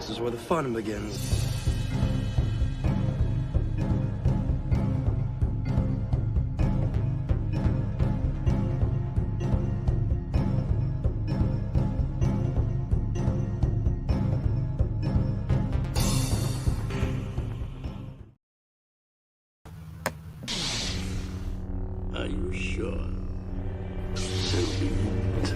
This is where the fun begins. Are you sure? So be it.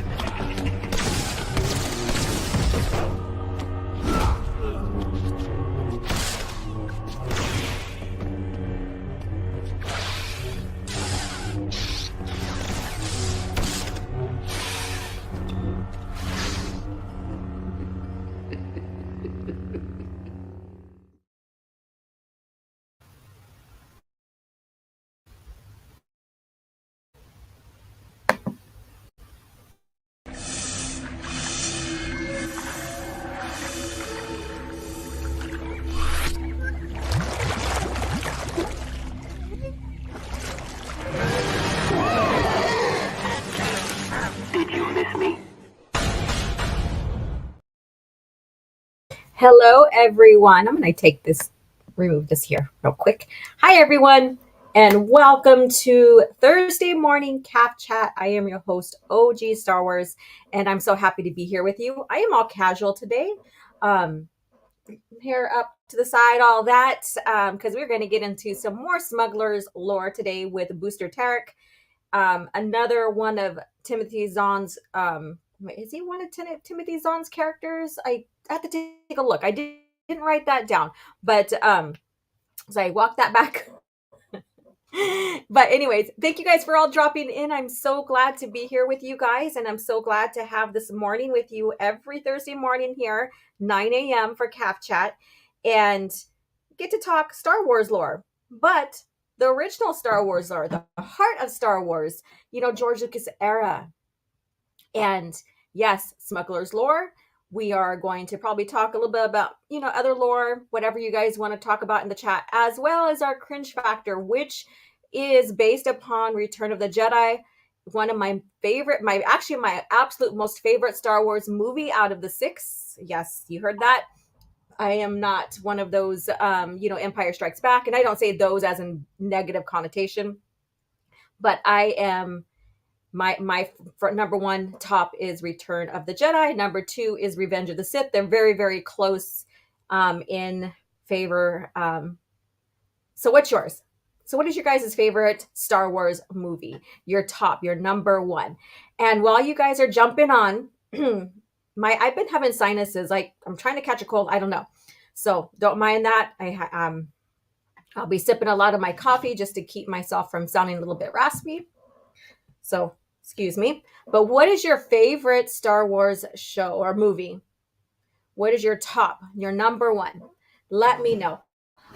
Did you miss me? Hello, everyone. I'm going to remove this here real quick. Hi, everyone, and welcome to Thursday morning CAF chat. I am your host, G.Starwars, and I'm so happy to be here with you. I am all casual today. Hair up to the side, all that, because we're going to get into some more Smugglers lore today with Booster Terrik. Another one of Timothy Zahn's, is he one of Timothy Zahn's characters? I have to take a look. I didn't write that down, but so I walked that back. But anyways, thank you guys for all dropping in. I'm so glad to be here with you guys, and I'm so glad to have this morning with you every Thursday morning here, 9 a.m. for CAF chat, and get to talk Star Wars lore. But the original Star Wars lore, the heart of Star Wars, George Lucas era. And yes, Smugglers lore. We are going to probably talk a little bit about, other lore, whatever you guys want to talk about in the chat, as well as our cringe factor, which is based upon Return of the Jedi, one of my favorite, my absolute most favorite Star Wars movie out of the 6. Yes, you heard that. I am not one of those, Empire Strikes Back. And I don't say those as a negative connotation, but I am, my number one top is Return of the Jedi. Number 2 is Revenge of the Sith. They're very, very close in favor. So what's yours? So what is your guys' favorite Star Wars movie? Your top, your number one. And while you guys are jumping on, I've been having sinuses. I'm trying to catch a cold. I don't know. So don't mind that. I'll be sipping a lot of my coffee just to keep myself from sounding a little bit raspy. So excuse me. But what is your favorite Star Wars show or movie? What is your top, your number one? Let me know.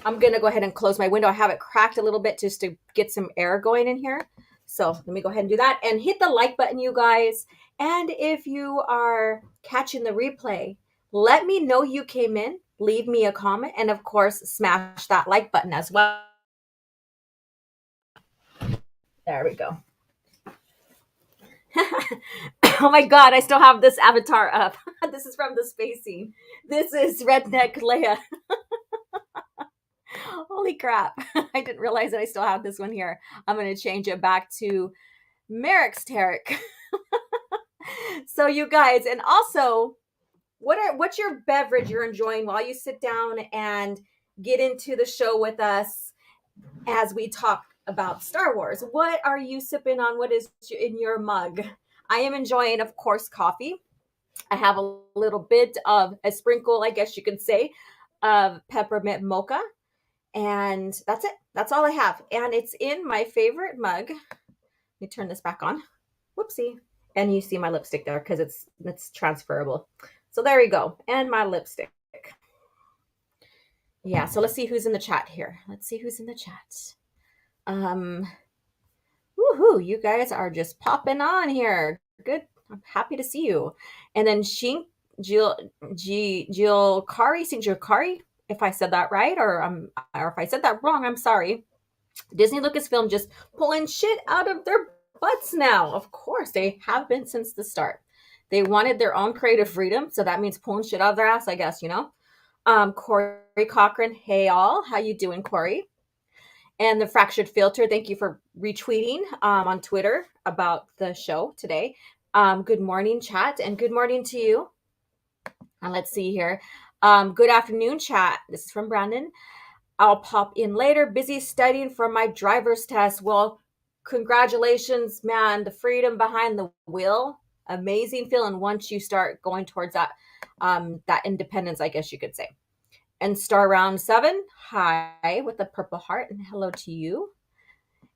I'm going to go ahead and close my window. I have it cracked a little bit just to get some air going in here. So let me go ahead and do that. And hit the like button, you guys. And if you are catching the replay, let me know you came in. Leave me a comment. And of course, smash that like button as well. There we go. Oh my God, I still have this avatar up. This is from the space scene. This is Redneck Leia. Holy crap. I didn't realize that I still have this one here. I'm going to change it back to Merrick's Terrik. So you guys, and also, what's your beverage you're enjoying while you sit down and get into the show with us as we talk about Star Wars? What are you sipping on? What is in your mug? I am enjoying, of course, coffee. I have a little bit of a sprinkle, I guess you could say, of peppermint mocha. And that's it. That's all I have. And it's in my favorite mug. Let me turn this back on. Whoopsie. And you see my lipstick there because it's transferable. So there we go. And my lipstick. Yeah, so let's see who's in the chat here. Let's see who's in the chat. Woohoo, you guys are just popping on here. Good. I'm happy to see you. And then Jill Kari, if I said that right, or if I said that wrong, I'm sorry. Disney Lucasfilm just pulling shit out of their butts now. Of course, they have been since the start. They wanted their own creative freedom, so that means pulling shit out of their ass, I guess, Corey Cochran, hey all, how you doing, Corey? And the Fractured Filter, thank you for retweeting on Twitter about the show today. Good morning, chat, and good morning to you. And let's see here. Good afternoon, chat. This is from Brandon. I'll pop in later. Busy studying for my driver's test. Well, congratulations, man. The freedom behind the wheel. Amazing feeling once you start going towards that independence, I guess you could say. And Star Round 7, hi, with the purple heart, and hello to you.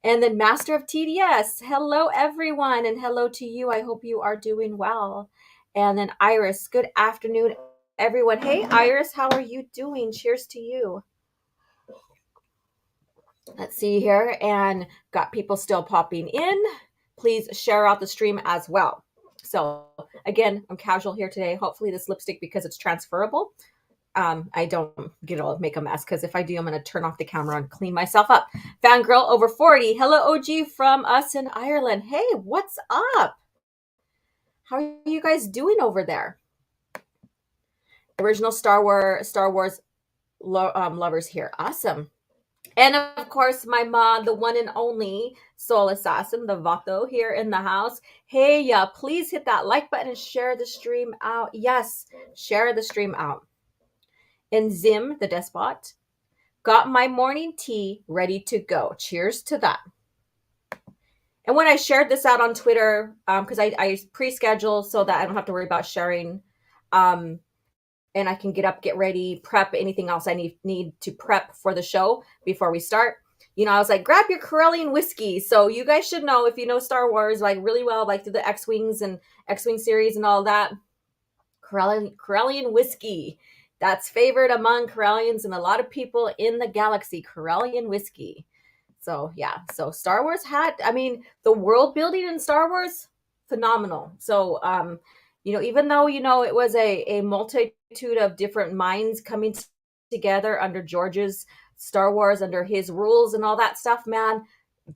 And then Master of TDS, hello everyone, and hello to you. I hope you are doing well. And then Iris, good afternoon, everyone. Hey, Iris, how are you doing? Cheers to you. Let's see here, and got people still popping in. Please share out the stream as well. So again, I'm casual here today. Hopefully this lipstick, because it's transferable, I don't make a mess, because if I do, I'm going to turn off the camera and clean myself up. Fangirl over 40. Hello, OG from us in Ireland. Hey, what's up? How are you guys doing over there? Original Star Wars lovers here. Awesome. And of course, my mom, the one and only soul assassin, the Vato here in the house. Hey, please hit that like button and share the stream out. Yes, share the stream out. And Zim, the despot, got my morning tea ready to go. Cheers to that. And when I shared this out on Twitter, because I pre-schedule so that I don't have to worry about sharing, and I can get up, get ready, prep anything else I need to prep for the show before we start. I was like, grab your Corellian Whiskey. So you guys should know, if you know Star Wars like really well, like through the X-Wings and X-Wing series and all that, Corellian Whiskey. That's favored among Corellians and a lot of people in the galaxy, Corellian Whiskey. So yeah, so Star Wars the world building in Star Wars, phenomenal. So, even though, it was a multitude of different minds coming together under George's Star Wars, under his rules and all that stuff, man,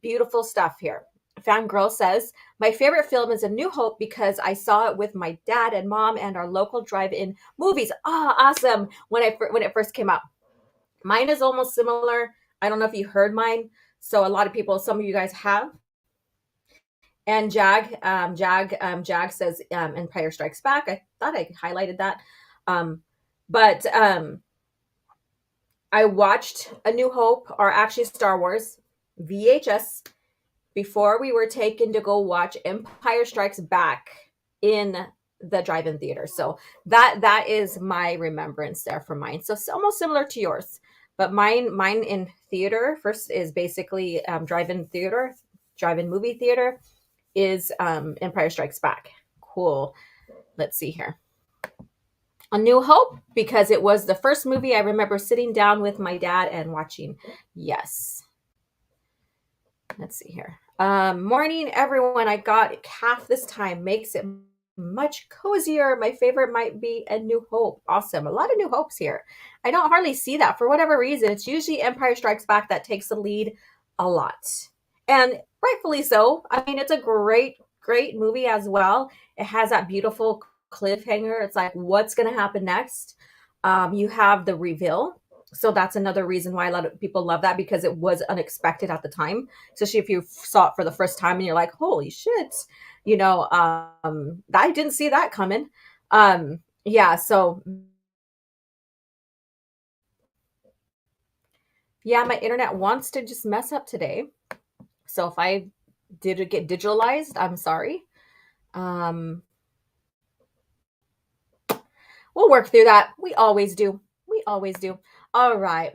beautiful stuff here. Fangirl says, my favorite film is A New Hope because I saw it with my dad and mom and our local drive-in movies. Oh, awesome. When it first came out. Mine is almost similar. I don't know if you heard mine. So a lot of people, some of you guys have. And Jag says, Empire Strikes Back. I thought I highlighted that. But I watched A New Hope, or actually Star Wars, VHS, before we were taken to go watch Empire Strikes Back in the drive-in theater. So that is my remembrance there for mine. So it's almost similar to yours. But mine in theater first is basically drive-in movie theater is Empire Strikes Back. Cool. Let's see here. A New Hope, because it was the first movie I remember sitting down with my dad and watching. Yes. Let's see here. Morning, everyone. I got CAF this time. Makes it much cozier. My favorite might be A New Hope. Awesome. A lot of New Hopes here. I don't hardly see that for whatever reason. It's usually Empire Strikes Back that takes the lead a lot. And rightfully so. I mean, it's a great movie as well. It has that beautiful cliffhanger. It's like, what's going to happen next? You have the reveal. So that's another reason why a lot of people love that, because it was unexpected at the time, especially if you saw it for the first time and you're like, holy shit, I didn't see that coming. Yeah, so yeah, my internet wants to just mess up today. So if I did get digitalized, I'm sorry. We'll work through that. We always do. All right.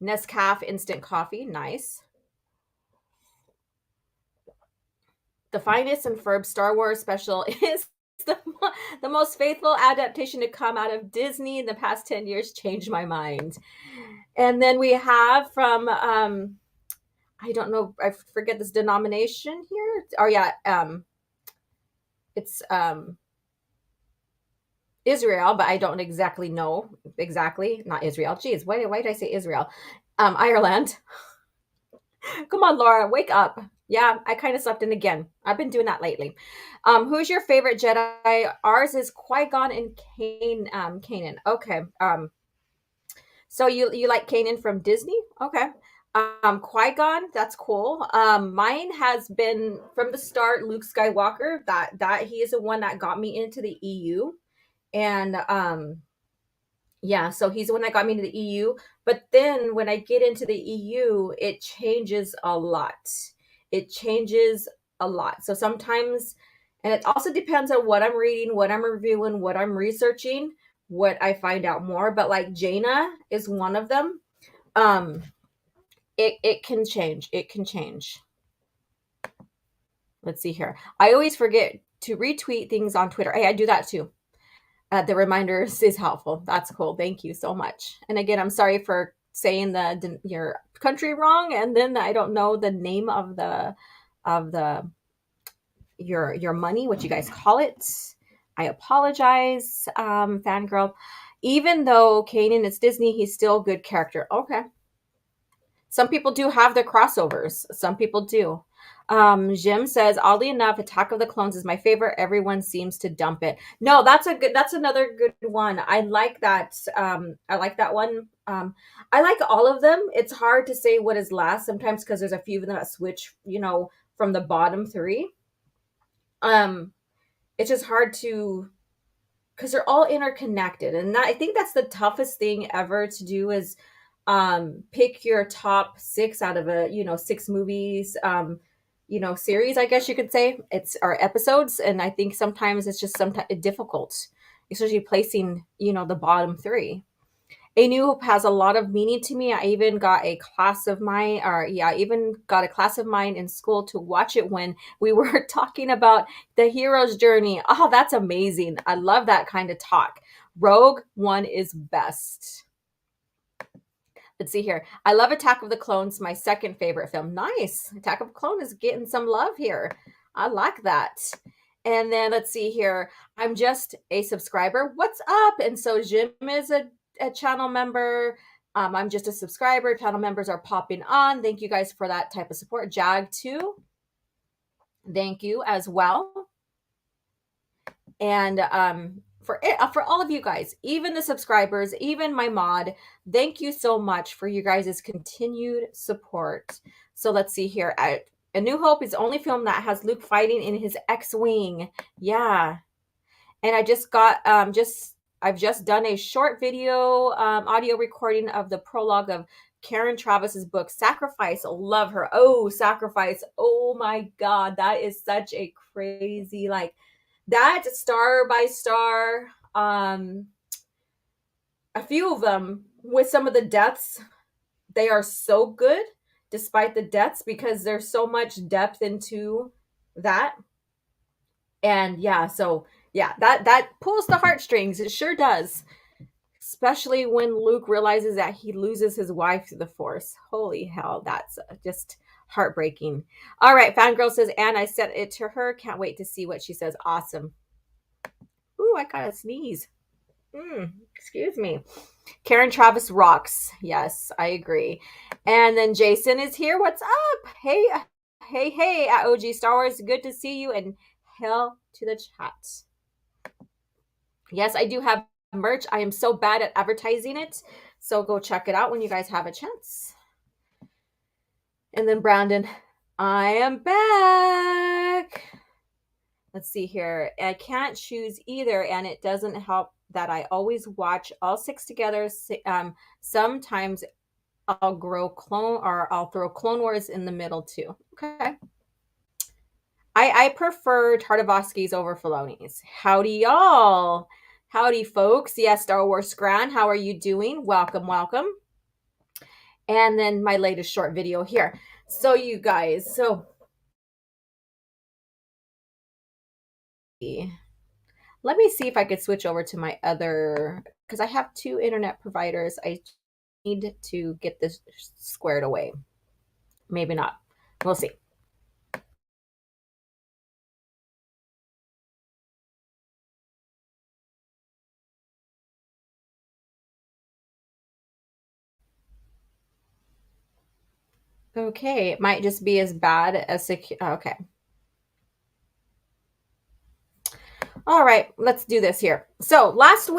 Nescafe instant coffee. Nice. The finest and Ferb Star Wars special is the most faithful adaptation to come out of Disney in the past 10 years. Changed my mind. And then we have from, I don't know, I forget this denomination here. Oh, yeah. It's Israel, but I don't exactly know. Not Israel. Jeez, why did I say Israel? Ireland. Come on, Laura, wake up. Yeah, I kind of slept in again. I've been doing that lately. Who's your favorite Jedi? Ours is Qui-Gon and Kanan. Okay. So you like Kanan from Disney? Okay. Qui-Gon, that's cool. Mine has been from the start Luke Skywalker. That he is the one that got me into the EU. And yeah, so he's the one that got me into the EU. But then when I get into the EU, it changes a lot. It changes a lot. So sometimes, and it also depends on what I'm reading, what I'm reviewing, what I'm researching, what I find out more. But like Jaina is one of them. Um, it can change. It can change. Let's see here. I always forget to retweet things on Twitter. Hey, I do that too. The reminders is helpful. That's cool. Thank you so much. And again, I'm sorry for saying your country wrong, and then I don't know the name of the your money, what you guys call it. I apologize, fangirl. Even though Kanan is Disney, he's still a good character. Okay. Some people do have the crossovers. Some people do. Jim says, oddly enough, Attack of the Clones is my favorite. Everyone seems to dump it. No, that's another good one. I like that. I like that one. I like all of them. It's hard to say what is last sometimes because there's a few of them that switch, from the bottom three. Um, it's just hard to because they're all interconnected, and I think that's the toughest thing ever to do is pick your top six out of a six movies series, I guess you could say, it's our episodes. And I think sometimes it's just sometimes difficult, especially placing the bottom three. A New Hope has a lot of meaning to me. I even got a class of mine, or yeah, I even got a class of mine in school to watch it when we were talking about the hero's journey. Oh, that's amazing. I love that kind of talk. Rogue One is best. Let's see here. I love Attack of the Clones, my second favorite film. Nice. Attack of the Clone is getting some love here. I like that. And then let's see here. I'm just a subscriber. What's up? And so Jim is a channel member. I'm just a subscriber. Channel members are popping on. Thank you guys for that type of support. Jag too. Thank you as well. And for all of you guys, even the subscribers, even my mod, thank you so much for you guys' continued support. So let's see here. A New Hope is the only film that has Luke fighting in his X-Wing. Yeah. And I just got I've just done a short video audio recording of the prologue of Karen Travis's book Sacrifice. Love her. Oh, Sacrifice. Oh my God, that is such a crazy that star by star. A few of them with some of the deaths, they are so good despite the deaths because there's so much depth into that. And yeah, so yeah, that pulls the heartstrings. It sure does. Especially when Luke realizes that he loses his wife to the Force. Holy hell, that's just heartbreaking. All right, Fangirl says, and I sent it to her. Can't wait to see what she says. Awesome. Ooh, I got a sneeze. Excuse me. Karen Travis rocks. Yes, I agree. And then Jason is here. What's up? Hey, at G.Starwars. Good to see you, and hell to the chat. Yes, I do have merch. I am so bad at advertising it. So go check it out when you guys have a chance. And then Brandon, I am back. Let's see here. I can't choose either, and it doesn't help that I always watch all six together. Sometimes I'll throw Clone Wars in the middle too. Okay. I prefer Tartakovsky's over Filoni's. Howdy, y'all. Howdy, folks. Yes, Star Wars Scran. How are you doing? Welcome. And then my latest short video here. So you guys, let me see if I could switch over to my other, because I have two internet providers. I need to get this squared away. Maybe not. We'll see. Okay, it might just be as bad as okay. All right, let's do this here. So last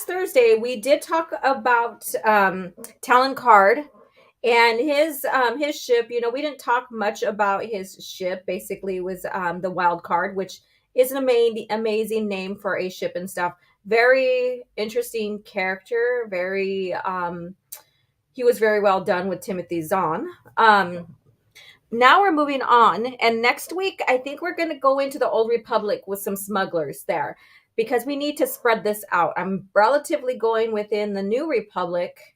Thursday, we did talk about Talon Card and his ship. You know, we didn't talk much about his ship. Basically, it was the Wild Card, which is an amazing name for a ship and stuff. Very interesting character. Very he was very well done with Timothy Zahn. Now we're moving on, and next week I think we're going to go into the Old Republic with some smugglers there because we need to spread this out. I'm relatively going within the New Republic,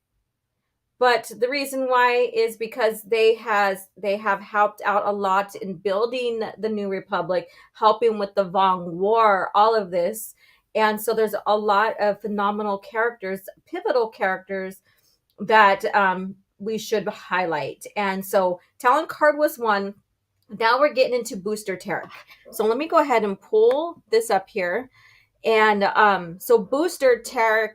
but the reason why is because they have helped out a lot in building the New Republic, helping with the Vong War, all of this. And so there's a lot of phenomenal characters, pivotal characters that we should highlight. And so Talon Card was one. Now we're getting into Booster Terrik. So let me go ahead and pull this up here. And so Booster Terrik,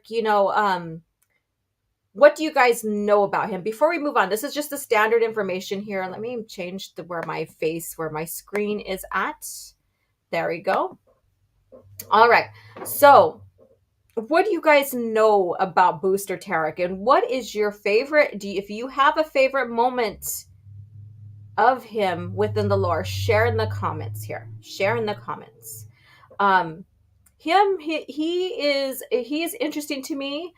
what do you guys know about him? Before we move on, this is just the standard information here. Let me change where my screen is at. There we go. All right. So what do you guys know about Booster Terrik, and what is your favorite? If you have a favorite moment of him within the lore, share in the comments here. Share in the comments. He is interesting to me,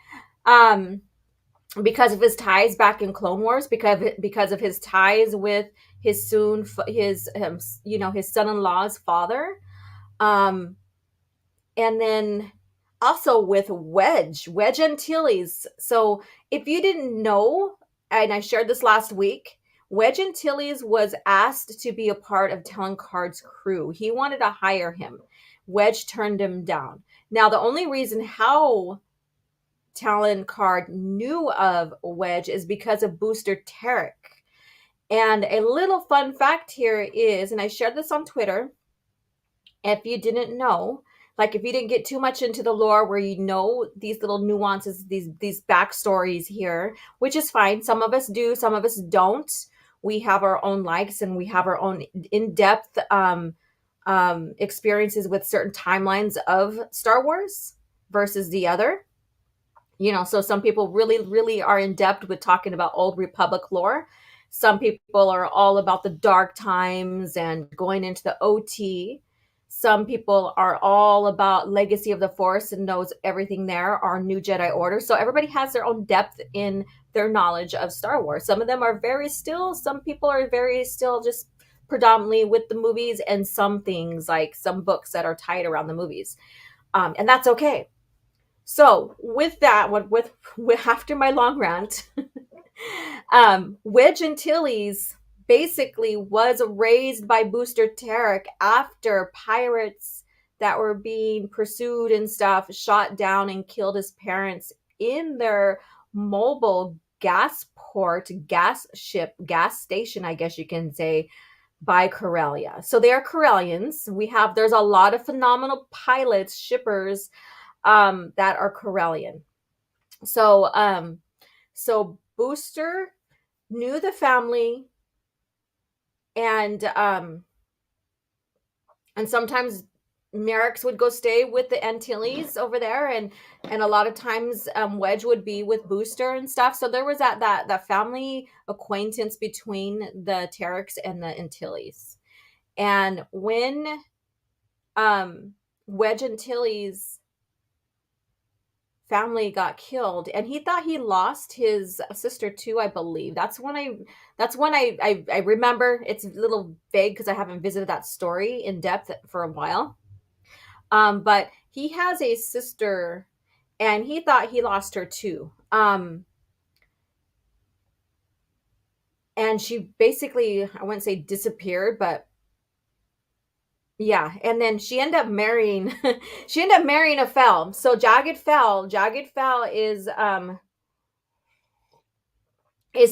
because of his ties back in Clone Wars, because of his ties with his his son-in-law's father, and then also with Wedge Antilles. So if you didn't know, and I shared this last week, Wedge Antilles was asked to be a part of Talon Card's crew. He wanted to hire him. Wedge turned him down. Now, the only reason how Talon Card knew of Wedge is because of Booster Terrik. And a little fun fact here is, and I shared this on Twitter, if you didn't know, like if you didn't get too much into the lore where you know these little nuances, these backstories here, which is fine. Some of us do, some of us don't. We have our own likes and we have our own in-depth experiences with certain timelines of Star Wars versus the other. So some people really, really are in depth with talking about Old Republic lore. Some people are all about the dark times and going into the OT. Some people are all about Legacy of the Force and knows everything there, our New Jedi Order. So everybody has their own depth in their knowledge of Star Wars. Some of them are some people are very still just predominantly with the movies, and some things like some books that are tied around the movies. And that's okay. So with that, with after my long rant, Wedge Antilles basically was raised by Booster Terrik after pirates that were being pursued and stuff shot down and killed his parents in their mobile gas station, I guess you can say, by Corellia. So they are Corellians. There's a lot of phenomenal pilots, shippers, that are Corellian. So Booster knew the family, and sometimes Merrick's would go stay with the Antilles over there, and a lot of times Wedge would be with Booster and stuff. So there was that family acquaintance between the Terriks and the Antilles. And when Wedge Antilles family got killed, and he thought he lost his sister too, I believe. That's when I remember. It's a little vague because I haven't visited that story in depth for a while. But he has a sister, and he thought he lost her too. And she basically, I wouldn't say disappeared, but yeah. And then she ended up marrying a Fel. So Jagged Fel is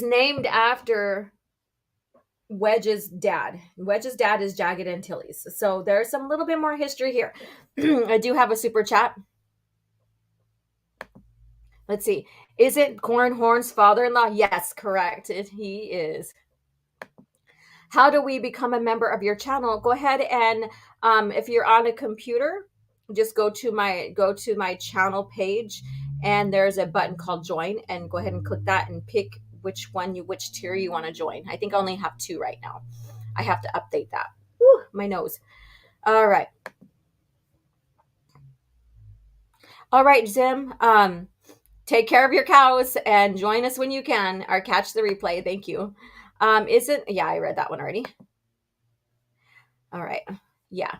named after Wedge's dad. Wedge's dad is Jagged Antilles. So there's some little bit more history here. I do have a super chat. Let's see. Is it Corran Horn's father-in-law? Yes, correct. He is. How do we become a member of your channel? Go ahead and if you're on a computer, just go to my channel page, and there's a button called join, and go ahead and click that and pick which tier you want to join. I think I only have 2 right now. I have to update that. Whew, my nose. All right. All right, Zim. Take care of your cows and join us when you can, or catch the replay. Thank you. Yeah, I read that one already. All right. Yeah.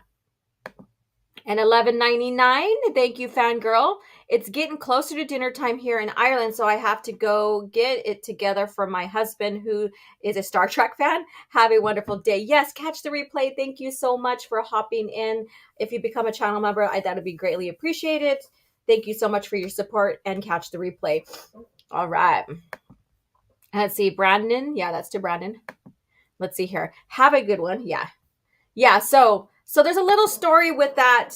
And $11.99. Thank you, fangirl. It's getting closer to dinner time here in Ireland, so I have to go get it together for my husband, who is a Star Trek fan. Have a wonderful day. Yes, catch the replay. Thank you so much for hopping in. If you become a channel member, that would be greatly appreciated. Thank you so much for your support, and catch the replay. All right. Let's see, Brandon. Yeah, that's to Brandon. Let's see here. Have a good one. Yeah. So there's a little story with that,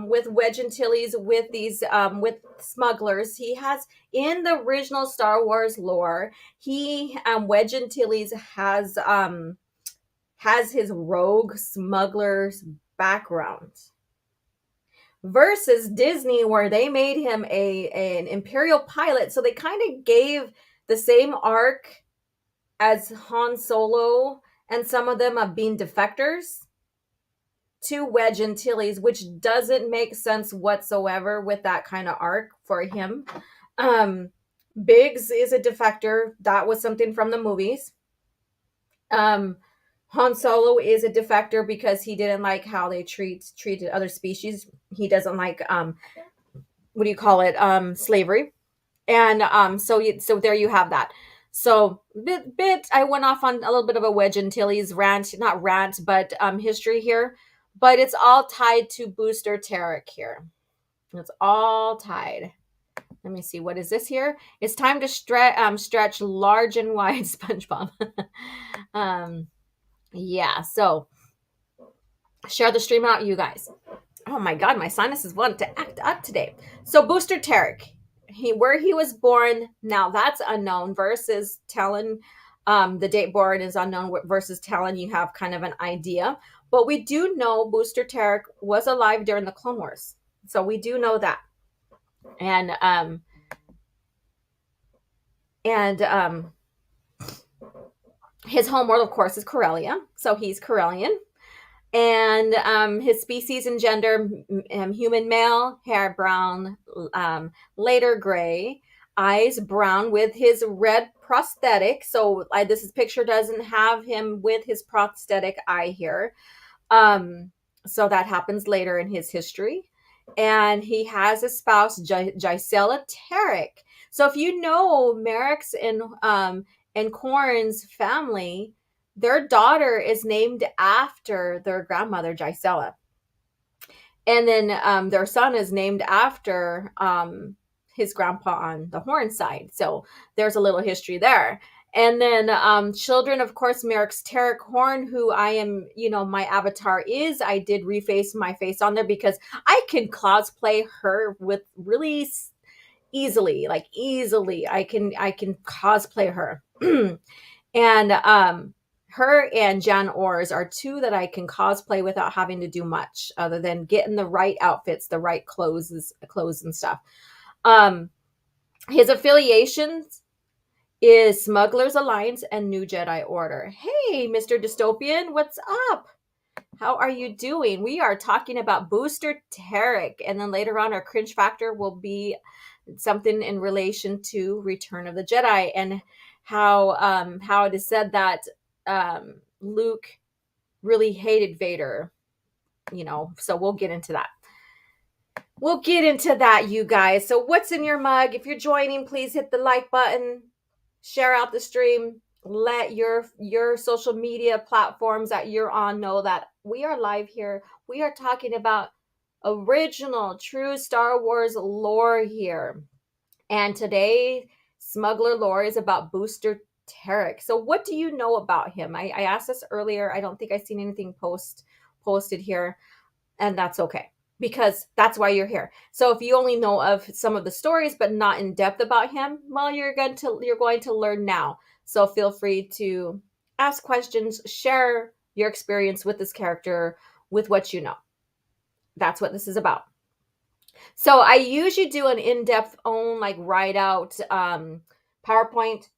with Wedge Antilles, with these, with smugglers. He has, in the original Star Wars lore, Wedge Antilles has his rogue smuggler's background, versus Disney, where they made him an Imperial pilot. So they kind of gave the same arc as Han Solo, and some of them have been defectors, to Wedge Antilles, which doesn't make sense whatsoever with that kind of arc for him. Biggs is a defector. That was something from the movies. Han Solo is a defector because he didn't like how they treated other species. He doesn't like slavery. And so there you have that. So I went off on a little bit of a Wedge Antilles not rant, but history here. But it's all tied to Booster Terrik here. It's all tied. Let me see. What is this here? It's time to stretch large and wide, SpongeBob. Yeah. So share the stream out, you guys. Oh my God, my sinuses want to act up today. So Booster Terrik, where he was born, now that's unknown, versus Talon. The date born is unknown, versus Talon you have kind of an idea. But we do know Booster Terrik was alive during the Clone Wars. So we do know that. And his homeworld, of course, is Corellia. So he's Corellian. And his species and gender, human male, hair brown, later gray, eyes brown with his red prosthetic. So this picture doesn't have him with his prosthetic eye here. So that happens later in his history. And he has a spouse, Gisela Terrik. So if you know Merrick's and Corrin's family, their daughter is named after their grandmother, Gisela. And then their son is named after his grandpa on the Horn side. So there's a little history there. And then children, of course, Merrick's Terrik Horn, who I am, my avatar is. I did reface my face on there because I can cosplay her with really easily. I can cosplay her. And her and Jan Ors are 2 that I can cosplay without having to do much other than getting the right outfits, the right clothes and stuff. His affiliations is Smugglers Alliance and New Jedi Order. Hey, Mr. Dystopian, what's up? How are you doing? We are talking about Booster Terrik, and then later on our cringe factor will be something in relation to Return of the Jedi, and how it is said that Luke really hated Vader, so we'll get into that. You guys. So what's in your mug? If you're joining, please hit the like button, share out the stream, let your social media platforms that you're on know that we are live here. We are talking about original, true Star Wars lore here. And today, Smuggler lore is about Booster Terrik. So what do you know about him? I asked this earlier. I don't think I've seen anything posted here, and that's okay, because that's why you're here. So if you only know of some of the stories but not in depth about him, well, you're going to learn now. So feel free to ask questions, share your experience with this character, with what you know. That's what this is about. So I usually do an in-depth own like write out PowerPoint,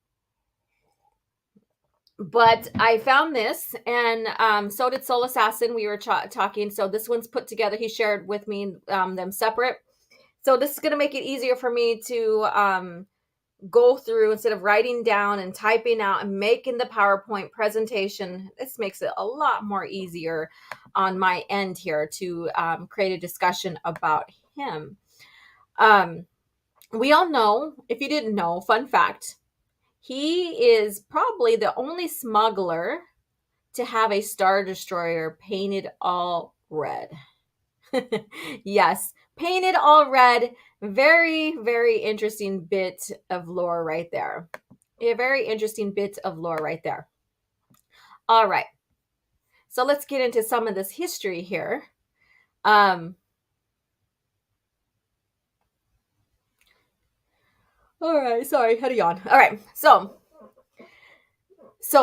but I found this, and so did Soul Assassin. We were talking, so this one's put together. He shared with me them separate. So this is going to make it easier for me to go through instead of writing down and typing out and making the PowerPoint presentation. This makes it a lot more easier on my end here to create a discussion about him. We all know, if you didn't know, fun fact, he is probably the only smuggler to have a Star Destroyer painted all red. Yes, painted all red. Very, very interesting bit of lore right there. A very interesting bit of lore right there. All right. So let's get into some of this history here. All right, sorry, had a yawn. All right, so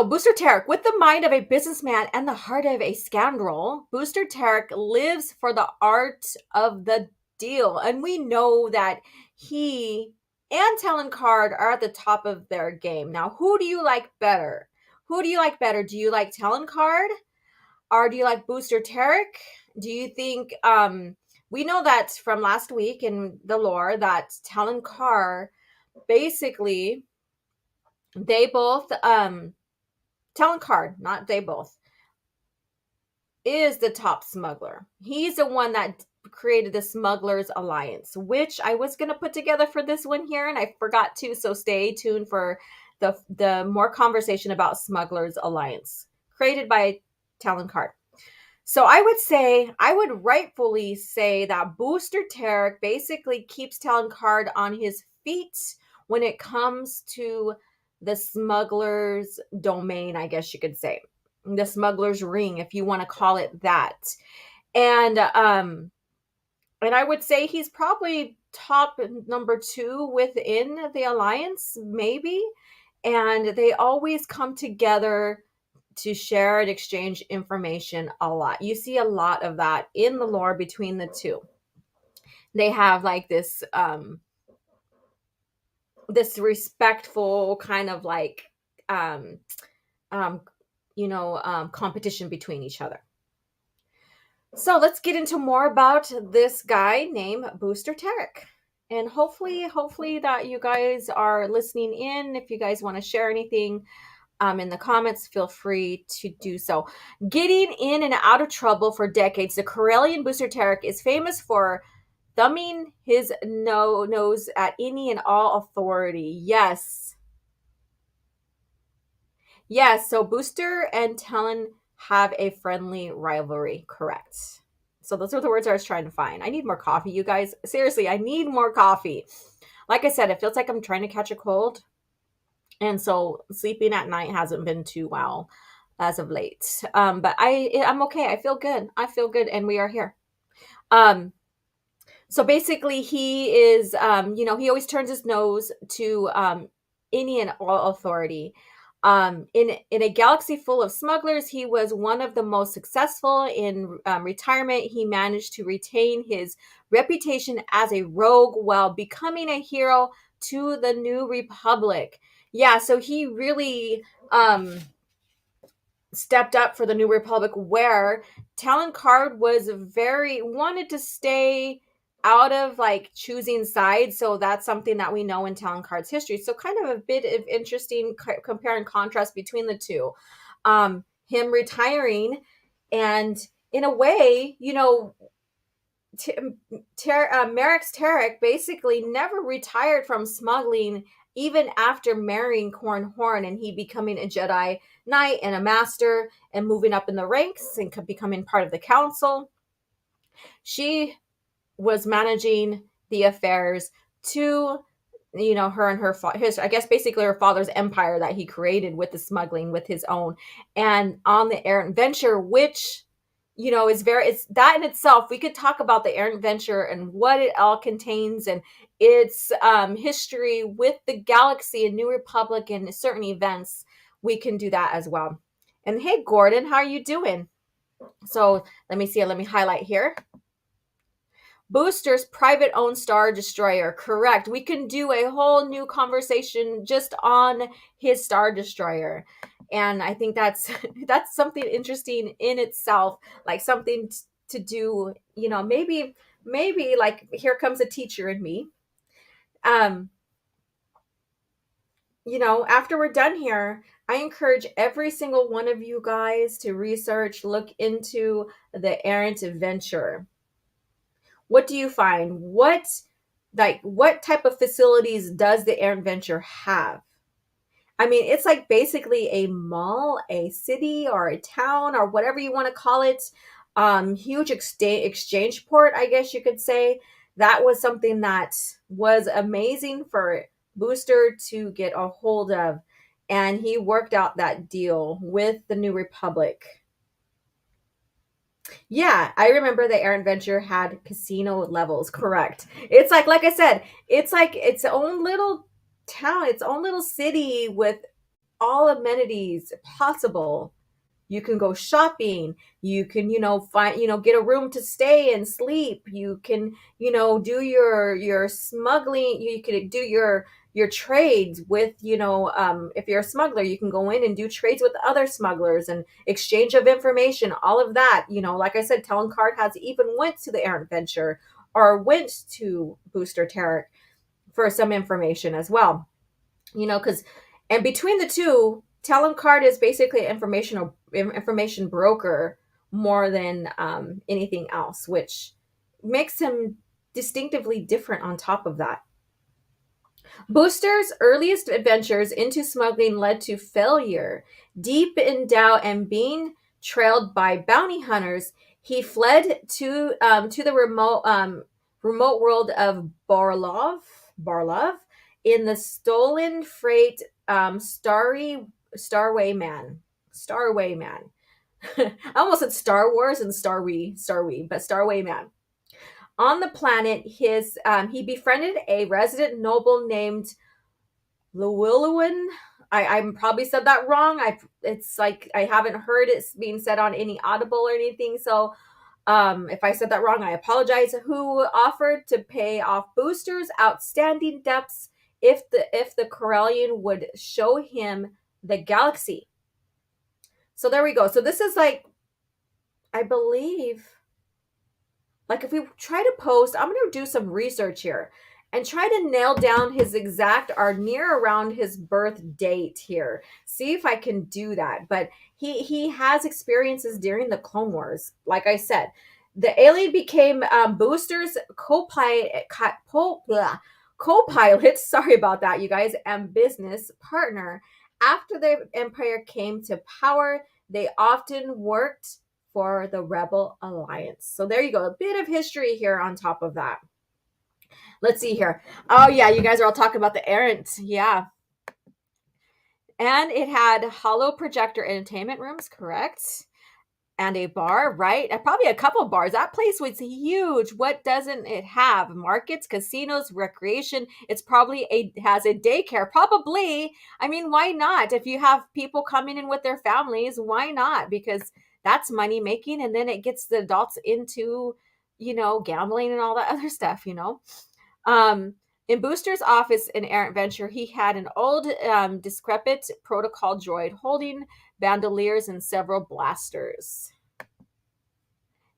Booster Terrik, with the mind of a businessman and the heart of a scoundrel, Booster Terrik lives for the art of the deal. And we know that he and Talon Card are at the top of their game. Now, who do you like better? Who do you like better? Do you like Talon Card? Or do you like Booster Terrik? Do you think we know that from last week in the lore that Talon Card basically they both Talon Card, not they both, is the top smuggler. He's the one that created the Smugglers Alliance, which I was going to put together for this one here, and I forgot to, so stay tuned for the more conversation about Smugglers Alliance, created by Talon Card. So I would rightfully say that Booster Terrik basically keeps Talon Card on his feet when it comes to the smuggler's domain, I guess you could say. The smuggler's ring, if you want to call it that. And I would say he's probably top number 2 within the alliance, maybe. And they always come together to share and exchange information a lot. You see a lot of that in the lore between the two. They have like this this respectful kind of like competition between each other. So let's get into more about this guy named Booster Terrik. And hopefully that you guys are listening in. If you guys want to share anything in the comments, feel free to do so. Getting in and out of trouble for decades, the Corellian Booster Terrik is famous for thumbing his nose at any and all authority. Yes. Yes, so Booster and Talon have a friendly rivalry, correct. So those are the words I was trying to find. I need more coffee, you guys. Seriously, I need more coffee. Like I said, it feels like I'm trying to catch a cold. And so sleeping at night hasn't been too well as of late. But I'm okay. I feel good. And we are here. So basically he is, he always turns his nose to any and all authority. In a galaxy full of smugglers, he was one of the most successful. In retirement, he managed to retain his reputation as a rogue while becoming a hero to the New Republic. Yeah, so he really stepped up for the New Republic, where Talon Card wanted to stay out of like choosing sides. So that's something that we know in Talon Card's history. So kind of a bit of interesting compare and contrast between the two. Him retiring, and in a way, Merrick's Terrik basically never retired from smuggling, even after marrying Corn Horn and he becoming a Jedi Knight and a Master and moving up in the ranks and becoming part of the Council. She was managing the affairs to, her and his, I guess basically her father's empire that he created with the smuggling with his own, and on the errant venture, which it's that in itself. We could talk about the errant venture and what it all contains and its history with the galaxy and New Republic and certain events. We can do that as well. And hey, Gordon, how are you doing? So let me highlight here. Booster's private owned Star Destroyer. Correct. We can do a whole new conversation just on his Star Destroyer. And I think that's that's something interesting in itself, like something to do, maybe like here comes a teacher in me. Um, after we're done here, I encourage every single one of you guys to research, look into the errant adventure. What do you find? What type of facilities does the errant venture have? I mean, it's like basically a mall, a city, or a town, or whatever you want to call it. Huge exchange port, I guess you could say. That was something that was amazing for Booster to get a hold of. And he worked out that deal with the New Republic. Yeah, I remember the Air Adventure had casino levels, correct. It's like I said, it's like its own little town, its own little city with all amenities possible. You can go shopping. You can, find, get a room to stay and sleep. You can, do your smuggling. You could do your trades with, if you're a smuggler, you can go in and do trades with other smugglers and exchange of information. All of that, like I said, Talon Card has even went to the Air Adventure or went to Booster Terrik for some information as well. Because and between the two, Talon Card is basically an information broker more than anything else, which makes him distinctively different on top of that. Booster's earliest adventures into smuggling led to failure. Deep in doubt and being trailed by bounty hunters, he fled to the remote world of Barlov in the stolen freight Starway Man. I almost said Star Wars and Starway, but Starway Man. On the planet, he befriended a resident noble named Llewellyn. I probably said that wrong. It's like I haven't heard it being said on any Audible or anything. So if I said that wrong, I apologize. Who offered to pay off Booster's outstanding debts if the Corellian would show him the galaxy. So there we go. So this is like, I believe, like if we try to post, I'm going to do some research here and try to nail down his exact or near around his birth date here. See if I can do that. But he has experiences during the Clone Wars. Like I said, the alien became Booster's co-pilot. Sorry about that, you guys, and business partner. After the Empire came to power, they often worked for the Rebel Alliance. So there you go. A bit of history here on top of that. Let's see here. Oh, yeah, you guys are all talking about the errant. Yeah. And it had hollow projector entertainment rooms, correct? And a bar, right? Probably a couple of bars. That place was huge. What doesn't it have? Markets, casinos, recreation. It's probably has a daycare. Probably. I mean, why not? If you have people coming in with their families, why not? Because that's money making, and then it gets the adults into, gambling and all that other stuff, In Booster's office in Errant Venture, he had an old, decrepit protocol droid holding bandoliers and several blasters.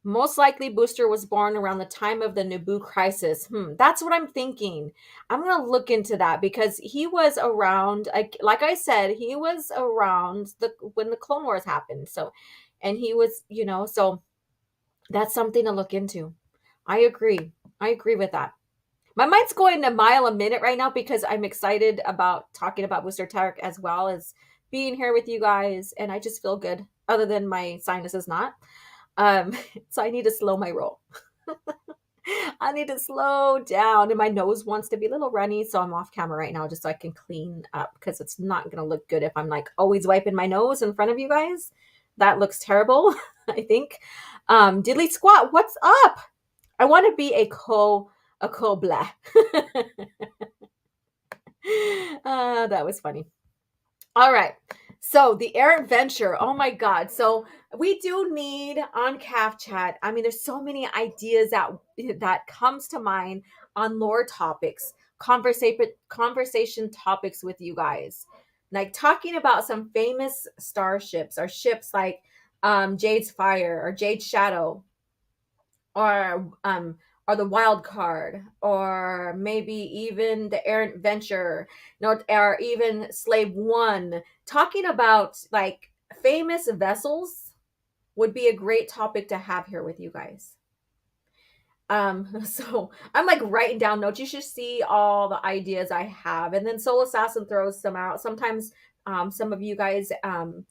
Most likely, Booster was born around the time of the Naboo crisis. That's what I'm thinking. I'm going to look into that because he was around, like I said, he was around when the Clone Wars happened. So, and he was, so that's something to look into. I agree with that. My mind's going a mile a minute right now because I'm excited about talking about Booster Terrik as well as being here with you guys. And I just feel good, other than my sinus is not. So I need to slow my roll. I need to slow down. And my nose wants to be a little runny. So I'm off camera right now just so I can clean up because it's not going to look good if I'm like always wiping my nose in front of you guys. That looks terrible, I think. Diddly squat, what's up? I want to be a Cobla. That was funny. All right. So the errant venture, oh my God. So we do need on CAF chat. I mean, there's so many ideas that comes to mind on lore topics, conversation topics with you guys. Like talking about some famous starships or ships like Jade's Fire or Jade's Shadow, or the wild card, or maybe even the errant venture, or even slave one. Talking about like famous vessels would be a great topic to have here with you guys. So I'm like writing down notes. You should see all the ideas I have, and then Soul Assassin throws some out sometimes. Some of you guys in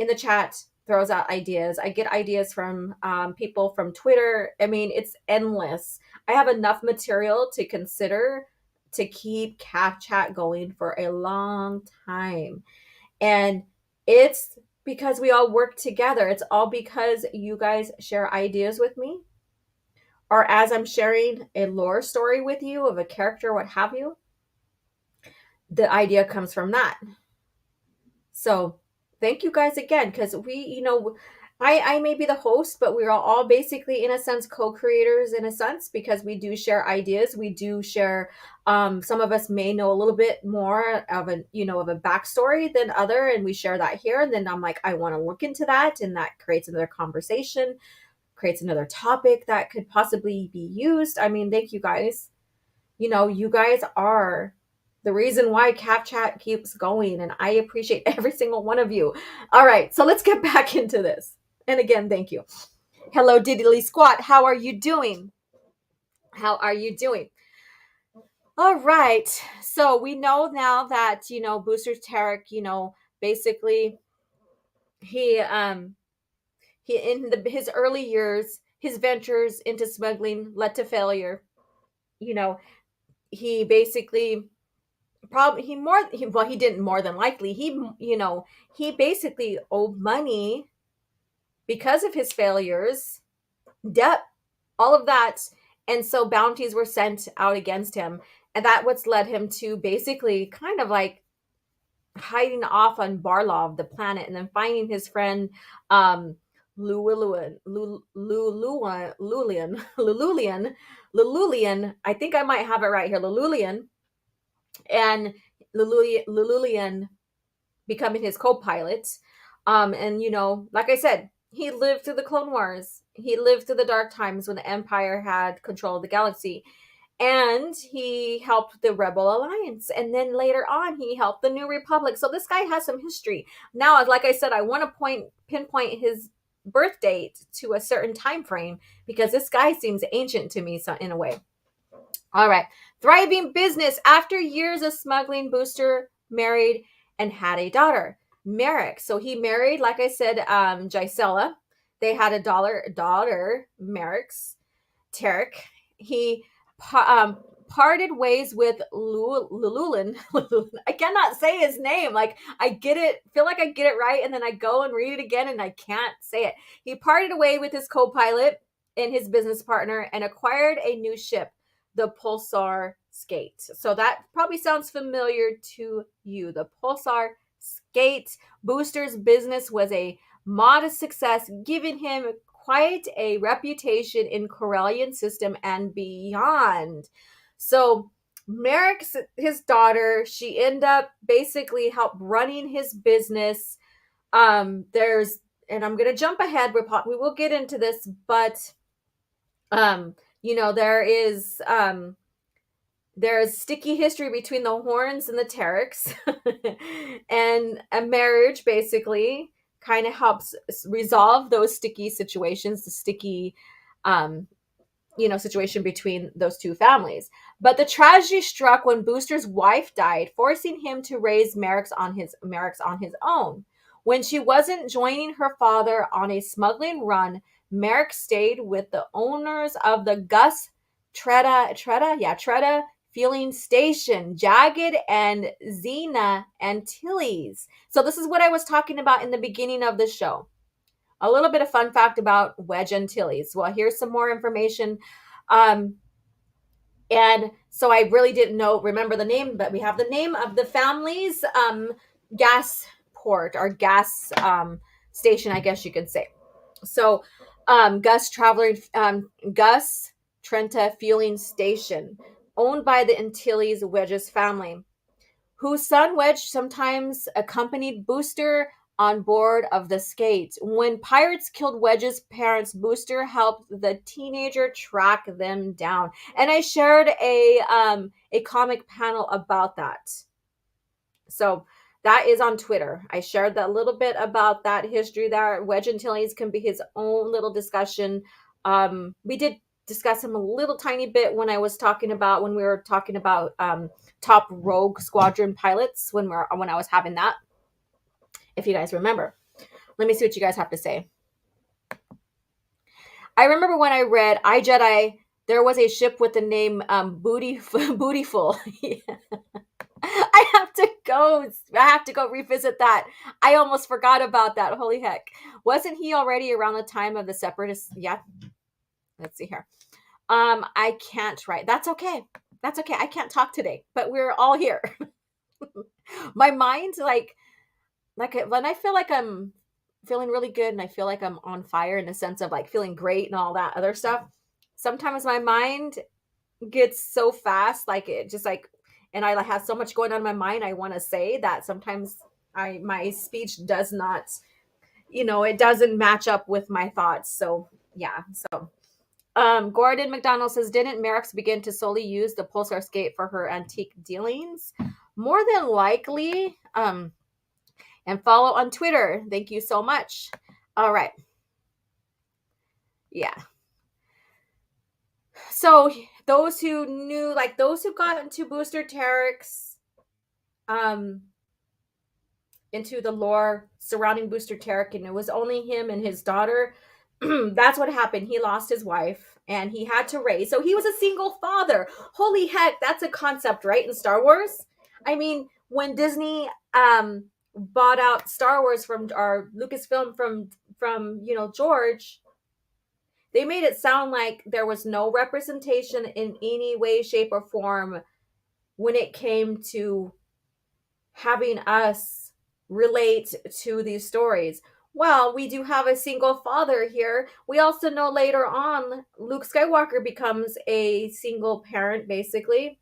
the chat throws out ideas. I get ideas from people from Twitter. I mean, it's endless. I have enough material to consider to keep CAF chat going for a long time. And it's because we all work together. It's all because you guys share ideas with me. Or as I'm sharing a lore story with you of a character, what have you, the idea comes from that. So thank you guys again, because I may be the host, but we're all basically in a sense co-creators in a sense, because we do share ideas. We do share some of us may know a little bit more of a backstory than other, and we share that here. And then I'm like, I want to look into that, and that creates another conversation, creates another topic that could possibly be used. I mean, thank you guys. You guys are the reason why CAF chat keeps going, and I appreciate every single one of you. All right, so let's get back into this. And again, thank you. Hello, Diddly Squat. How are you doing? How are you doing? All right. So we know now that, Booster Terrik, basically he in his early years, his ventures into smuggling led to failure. He basically he didn't, more than likely he basically owed money because of his failures, debt, all of that. And so bounties were sent out against him, and that what's led him to basically kind of like hiding off on Barlov, the planet, and then finding his friend Lululian. I think I might have it right here. Lululian. And Lululian becoming his co-pilot. And like I said, he lived through the Clone Wars. He lived through the dark times when the Empire had control of the galaxy. And he helped the Rebel Alliance. And then later on, he helped the New Republic. So this guy has some history. Now, like I said, I want to pinpoint his birth date to a certain time frame, because this guy seems ancient to me, so in a way. All right. Thriving business. After years of smuggling, Booster married and had a daughter, Merrick. So he married, like I said, Gisela. They had a daughter, Merrick's, Terrik. He parted ways with Lululian. I cannot say his name. Like, feel like I get it right, and then I go and read it again, and I can't say it. He parted away with his co-pilot and his business partner and acquired a new ship, the Pulsar Skate. So that probably sounds familiar to you. The Pulsar Skate. Booster's business was a modest success, giving him quite a reputation in Corellian system and beyond. So Merrick's his daughter, she ended up basically help running his business. And I'm gonna jump ahead. We will get into this, but there's sticky history between the Horns and the Terriks, and a marriage basically kind of helps resolve those sticky situations, the sticky situation between those two families. But the tragedy struck when Booster's wife died, forcing him to raise Merrick's on his own. When she wasn't joining her father on a smuggling run, Merrick stayed with the owners of the Gus Tretta Fueling Station, Jagged and Xena Antilles. So this is what I was talking about in the beginning of the show. A little bit of fun fact about Wedge Antilles. Well, here's some more information. And so I really didn't remember the name, but we have the name of the family's gas port or gas station, I guess you could say. So, Gus Trenta Fueling Station, owned by the Antilles Wedges family, whose son Wedge sometimes accompanied Booster on board of the Skate. When pirates killed Wedge's parents, Booster helped the teenager track them down. And I shared a comic panel about that. So that is on Twitter. I shared that little bit about that history there. Wedge Antilles can be his own little discussion. We did discuss him a little tiny bit when we were talking about top rogue squadron pilots when I was having that. If you guys remember, let me see what you guys have to say. I remember when I read I Jedi, there was a ship with the name Bootyful. I have to go revisit that. I almost forgot about that. Holy heck. Wasn't he already around the time of the Separatists? Yeah. Let's see here. I can't write. That's okay. I can't talk today, but we're all here. My mind, like when I feel like I'm feeling really good and I feel like I'm on fire in the sense of like feeling great and all that other stuff, sometimes my mind gets so fast, like it just like, and I have so much going on in my mind I want to say that sometimes my speech does not, it doesn't match up with my thoughts. So yeah. So Gordon McDonald says, didn't Merrick's begin to solely use the Pulsar Skate for her antique dealings? More than likely. And follow on Twitter. Thank you so much. All right. Yeah. So those who knew, like those who got into Booster Terrik's, into the lore surrounding Booster Terrik, and it was only him and his daughter. That's what happened. He lost his wife and he had to raise. So he was a single father. Holy heck, that's a concept, right? In Star Wars. I mean, when Disney bought out Star Wars from our Lucasfilm from George, they made it sound like there was no representation in any way, shape, or form when it came to having us relate to these stories. Well, we do have a single father here. We also know later on Luke Skywalker becomes a single parent, basically.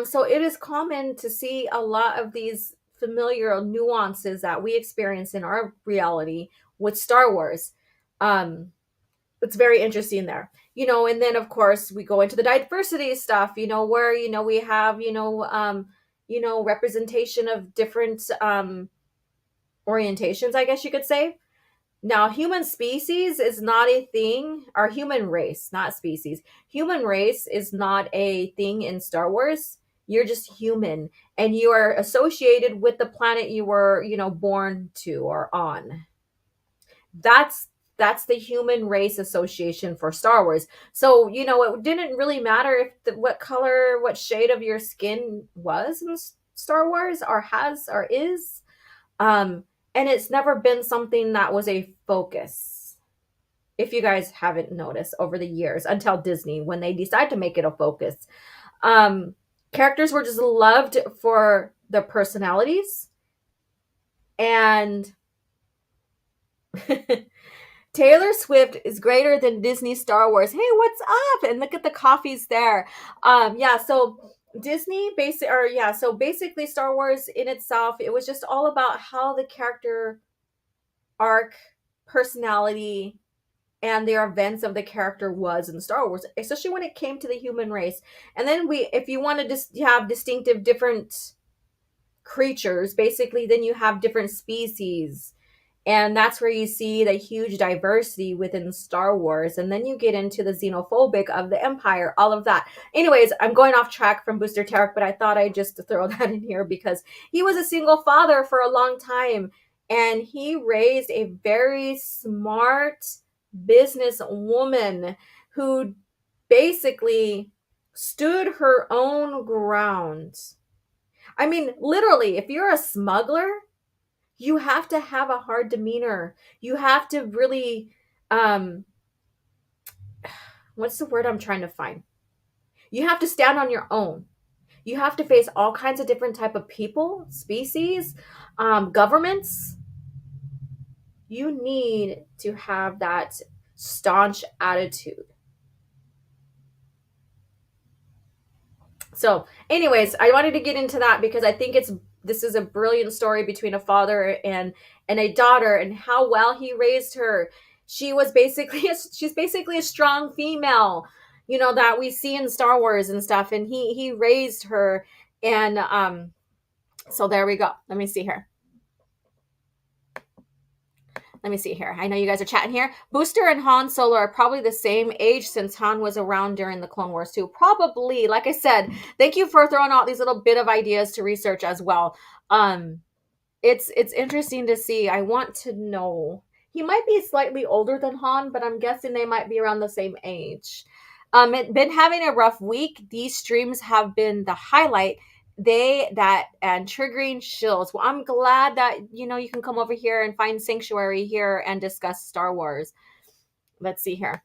So it is common to see a lot of these familiar nuances that we experience in our reality with Star Wars. It's very interesting there. And then of course we go into the diversity stuff, where, we have, representation of different orientations, I guess you could say. Now, human species is not a thing, or human race, not species. Human race is not a thing in Star Wars. You're just human, and you are associated with the planet you were, born to or on. That's the human race association for Star Wars. So, it didn't really matter if what color, what shade of your skin was in Star Wars or has or is. And it's never been something that was a focus, if you guys haven't noticed over the years, until Disney, when they decided to make it a focus. Characters were just loved for their personalities. And Taylor Swift is greater than Disney Star Wars. Hey, what's up? And look at the coffees there. So Disney basically Star Wars in itself, it was just all about how the character arc, personality, and the events of the character was in Star Wars, especially when it came to the human race. And then if you want to have distinctive different creatures, basically then you have different species. And that's where you see the huge diversity within Star Wars. And then you get into the xenophobic of the Empire, all of that. Anyways, I'm going off track from Booster Terrik, but I thought I'd just throw that in here because he was a single father for a long time. And he raised a very smart business woman who basically stood her own ground. I mean, literally, if you're a smuggler, you have to have a hard demeanor. You have to really, what's the word I'm trying to find? You have to stand on your own. You have to face all kinds of different type of people, species, governments. You need to have that staunch attitude. So, anyways, I wanted to get into that because I think this is a brilliant story between a father and a daughter, and how well he raised her. She's basically a strong female, that we see in Star Wars and stuff, and he raised her. And so there we go. Let me see here. Let me see here. I know you guys are chatting here. Booster and Han Solo are probably the same age, since Han was around during the Clone Wars too. Probably, like I said, thank you for throwing out these little bit of ideas to research as well. It's interesting to see. I want to know. He might be slightly older than Han, but I'm guessing they might be around the same age. Been having a rough week. These streams have been the highlight. And triggering chills. Well, I'm glad that you can come over here and find sanctuary here and discuss Star Wars. Let's see here.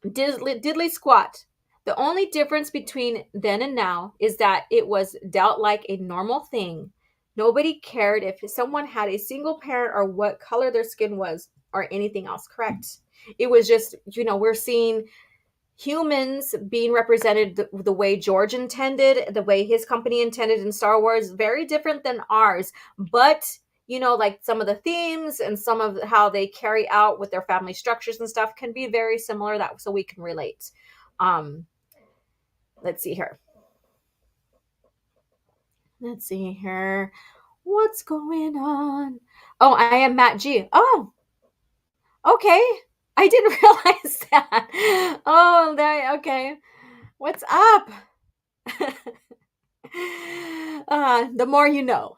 Diddly squat. The only difference between then and now is that it was dealt like a normal thing. Nobody cared if someone had a single parent or what color their skin was or anything else. Correct. It was just, we're seeing humans being represented the way George intended, the way his company intended in Star Wars, very different than ours. But, like some of the themes and some of how they carry out with their family structures and stuff can be very similar, so we can relate. Let's see here. What's going on? Oh, I am Matt G. Oh, okay. I didn't realize that. Oh, okay. What's up? The more you know.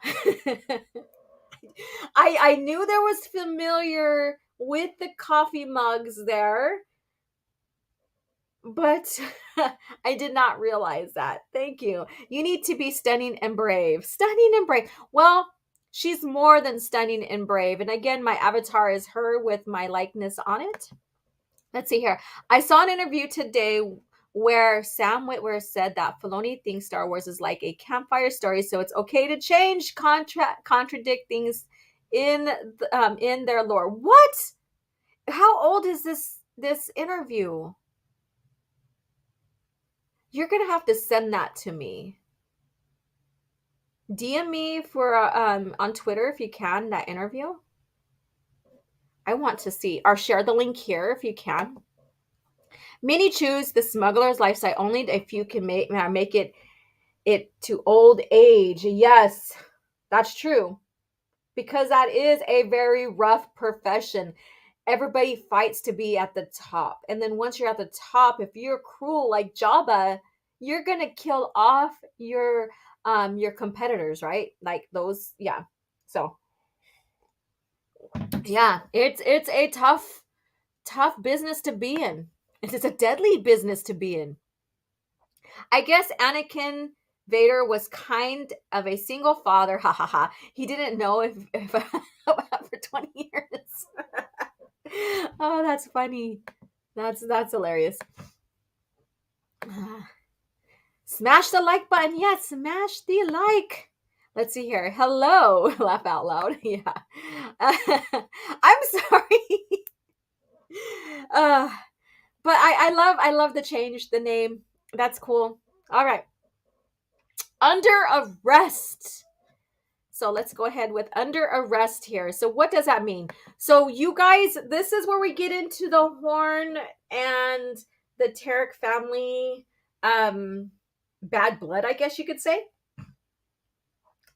I knew there was familiar with the coffee mugs there, but I did not realize that. Thank you. You need to be stunning and brave. Stunning and brave. Well, she's more than stunning and brave. And again, my avatar is her with my likeness on it. Let's see here. I saw an interview today where Sam Witwer said that Filoni thinks Star Wars is like a campfire story, so it's okay to change, contradict things in their lore. What? How old is this interview? You're gonna have to send that to me. DM me for on Twitter if you can, that interview. I want to see, or share the link here if you can. Many choose the smuggler's lifestyle only if you can make it to old age. Yes, that's true. Because that is a very rough profession. Everybody fights to be at the top. And then once you're at the top, if you're cruel like Jabba, you're going to kill off your competitors, right? Like those, yeah. So, yeah, it's a tough business to be in. It is a deadly business to be in. I guess Anakin Vader was kind of a single father. Ha ha ha. He didn't know if for 20 years. Oh, that's funny. That's hilarious. Smash the like button. Yes, smash the like. Let's see here. Hello. Laugh out loud. Yeah. I'm sorry. But I love the change, the name. That's cool. All right. Under arrest. So let's go ahead with under arrest here. So what does that mean? So you guys, this is where we get into the Horn and the Terrik family bad blood, I guess you could say.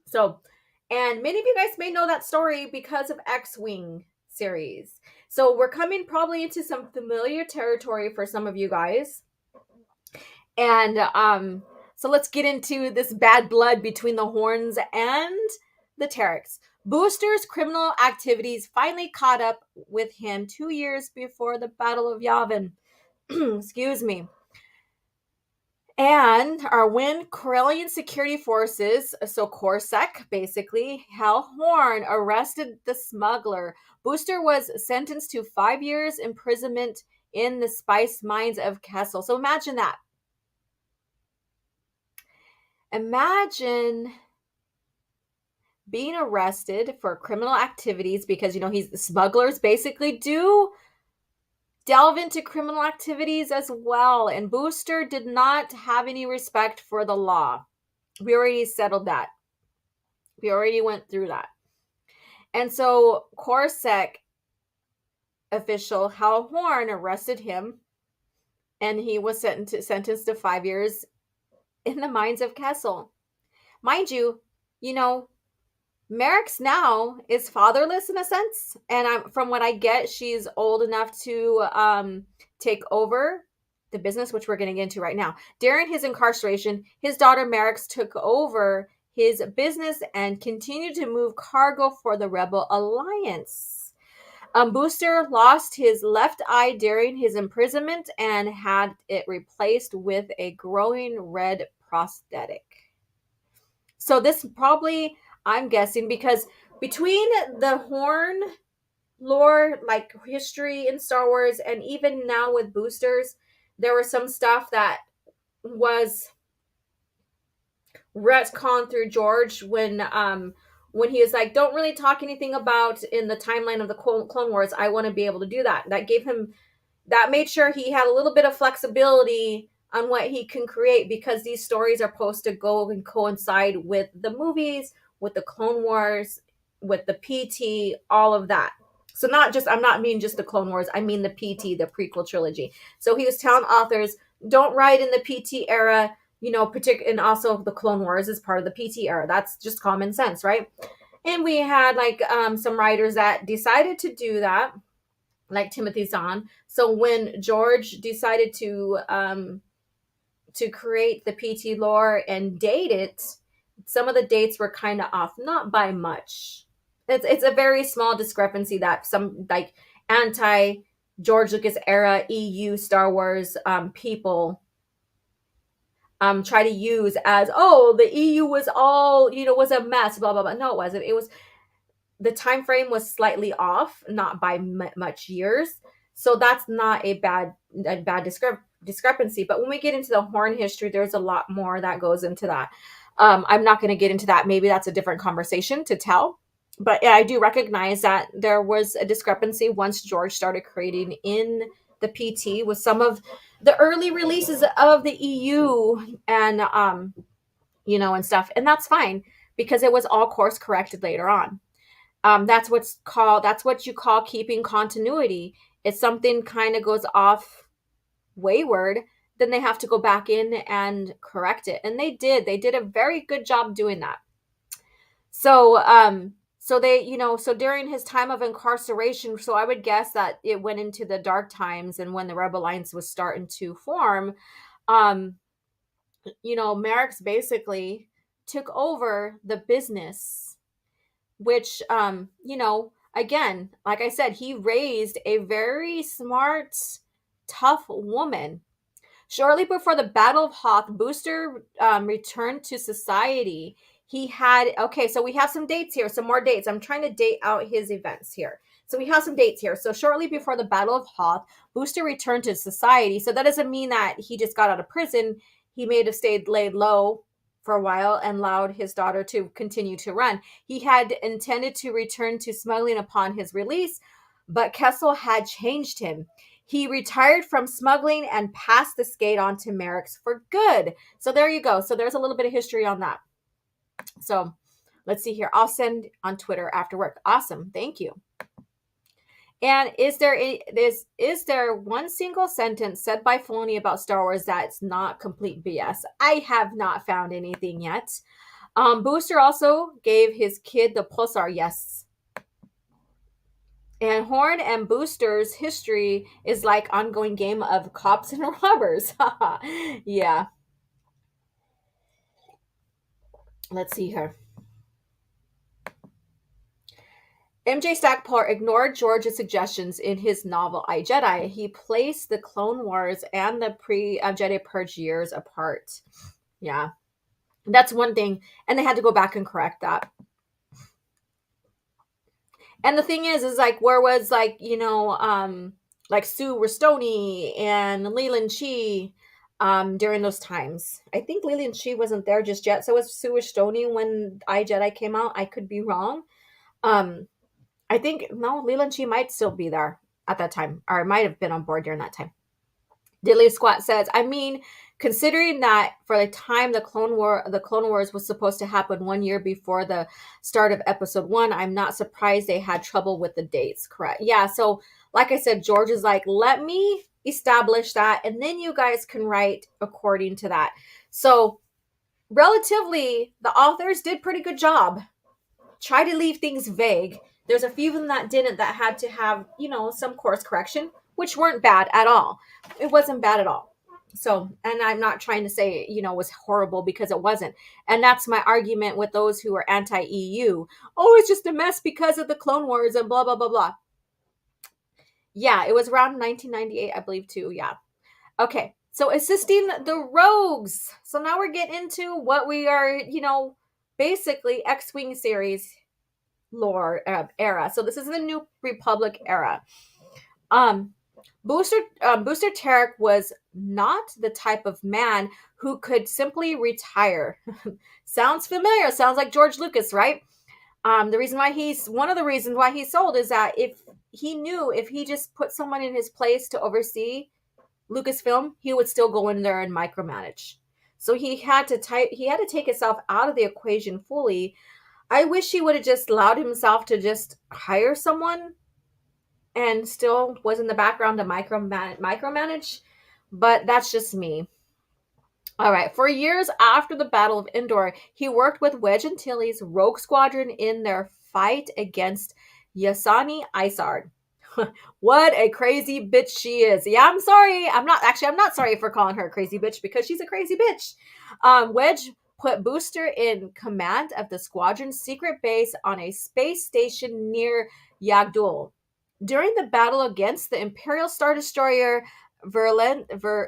So, and many of you guys may know that story because of X-Wing series. So we're coming probably into some familiar territory for some of you guys. And so let's get into this bad blood between the Horns and the Terriks. Booster's criminal activities finally caught up with him 2 years before the Battle of Yavin. Excuse me. And when Corellian security forces, so Corsac, basically, Hal Horn, arrested the smuggler. Booster was sentenced to 5 years imprisonment in the spice mines of Kessel. So imagine that. Imagine being arrested for criminal activities because, he's smugglers basically do delve into criminal activities as well. And Booster did not have any respect for the law. We already settled that. We already went through that. And so Corsac official Hal Horn arrested him, and he was sentenced to 5 years in the mines of Kessel. Mind you, Merrick's now is fatherless in a sense, and from what I get, she's old enough to take over the business, which we're going to get into right now. During his incarceration, his daughter Merrick's took over his business and continued to move cargo for the Rebel Alliance. Booster lost his left eye during his imprisonment and had it replaced with a growing red prosthetic. So this probably, I'm guessing, because between the Horn lore, like history in Star Wars, and even now with boosters, there was some stuff that was retconned through George when he was like, don't really talk anything about in the timeline of the Clone Wars. I want to be able to do that. That made sure he had a little bit of flexibility on what he can create, because these stories are supposed to go and coincide with the movies, with the Clone Wars, with the PT, all of that. So I'm not meaning just the Clone Wars, I mean the PT, the prequel trilogy. So he was telling authors, don't write in the PT era, and also the Clone Wars is part of the PT era. That's just common sense, right? And we had some writers that decided to do that, like Timothy Zahn. So when George decided to create the PT lore and date it, some of the dates were kind of off, not by much. It's a very small discrepancy that some anti George Lucas era EU Star Wars people try to use as, the EU was all, was a mess, blah blah blah. No, it wasn't. It was, the time frame was slightly off, not by much years. So that's not a bad discrepancy. But when we get into the Horn history, there's a lot more that goes into that. I'm not going to get into that. Maybe that's a different conversation to tell. But yeah, I do recognize that there was a discrepancy once George started creating in the PT with some of the early releases of the EU and and stuff. And that's fine, because it was all course corrected later on. That's what you call keeping continuity. If something kind of goes off wayward, then they have to go back in and correct it. And they did a very good job doing that. So, so during his time of incarceration, so I would guess that it went into the dark times, and when the Rebel Alliance was starting to form, Merrick's basically took over the business, which, again, like I said, he raised a very smart, tough woman. Shortly before the Battle of Hoth, Booster returned to society. So we have some dates here, some more dates. I'm trying to date out his events here. So we have some dates here. So shortly before the Battle of Hoth, Booster returned to society. So that doesn't mean that he just got out of prison. He may have laid low for a while and allowed his daughter to continue to run. He had intended to return to smuggling upon his release, but Kessel had changed him. He retired from smuggling and passed the skate on to Merrick's for good. So there you go. So there's a little bit of history on that. So let's see here. I'll send on Twitter after work. Awesome. Thank you. And is there one single sentence said by Filoni about Star Wars that's not complete BS? I have not found anything yet. Booster also gave his kid the pulsar. Yes. And Horn and Booster's history is like ongoing game of cops and robbers. Yeah. Let's see here. M.J. Stackpole ignored George's suggestions in his novel I, Jedi. He placed the Clone Wars and the pre-Jedi Purge years apart. Yeah. That's one thing. And they had to go back and correct that. And the thing is where was Sue Rustoni and Leland Chee, during those times. I think Lily and she wasn't there just yet. So was Sue Stoney when I Jedi came out. I could be wrong. Um, I think no, Leland she might still be there at that time, or might have been on board during that time. Diddley Squat says, I mean, considering that for the time the Clone Wars was supposed to happen 1 year before the start of Episode 1, I'm not surprised they had trouble with the dates. Correct? Yeah. So, like I said, George is like, let me establish that, and then you guys can write according to that. So, relatively, the authors did pretty good job. Try to leave things vague. There's a few of them that didn't, that had to have, some course correction, which weren't bad at all. It wasn't bad at all. So, and I'm not trying to say, it was horrible, because it wasn't. And that's my argument with those who are anti-EU. Oh, it's just a mess because of the Clone Wars and blah, blah, blah, blah. Yeah, it was around 1998, I believe, too. Yeah. Okay. So, assisting the rogues. So now we're getting into what we are, basically X-Wing series lore era. So this is the New Republic era. Booster Terrik was not the type of man who could simply retire. Sounds familiar. Sounds like George Lucas, right? One of the reasons why he sold is that if he just put someone in his place to oversee Lucasfilm, he would still go in there and micromanage. So he had to take himself out of the equation fully. I wish he would have just allowed himself to just hire someone and still was in the background to micromanage, but that's just me. All right. For years after the Battle of Endor, he worked with Wedge Antilles' Rogue Squadron in their fight against Yasani Isard. What a crazy bitch she is. Yeah, I'm sorry. I'm not sorry for calling her a crazy bitch, because she's a crazy bitch. Wedge put Booster in command of the squadron's secret base on a space station near Yagdul. During the battle against the Imperial Star Destroyer Virulence,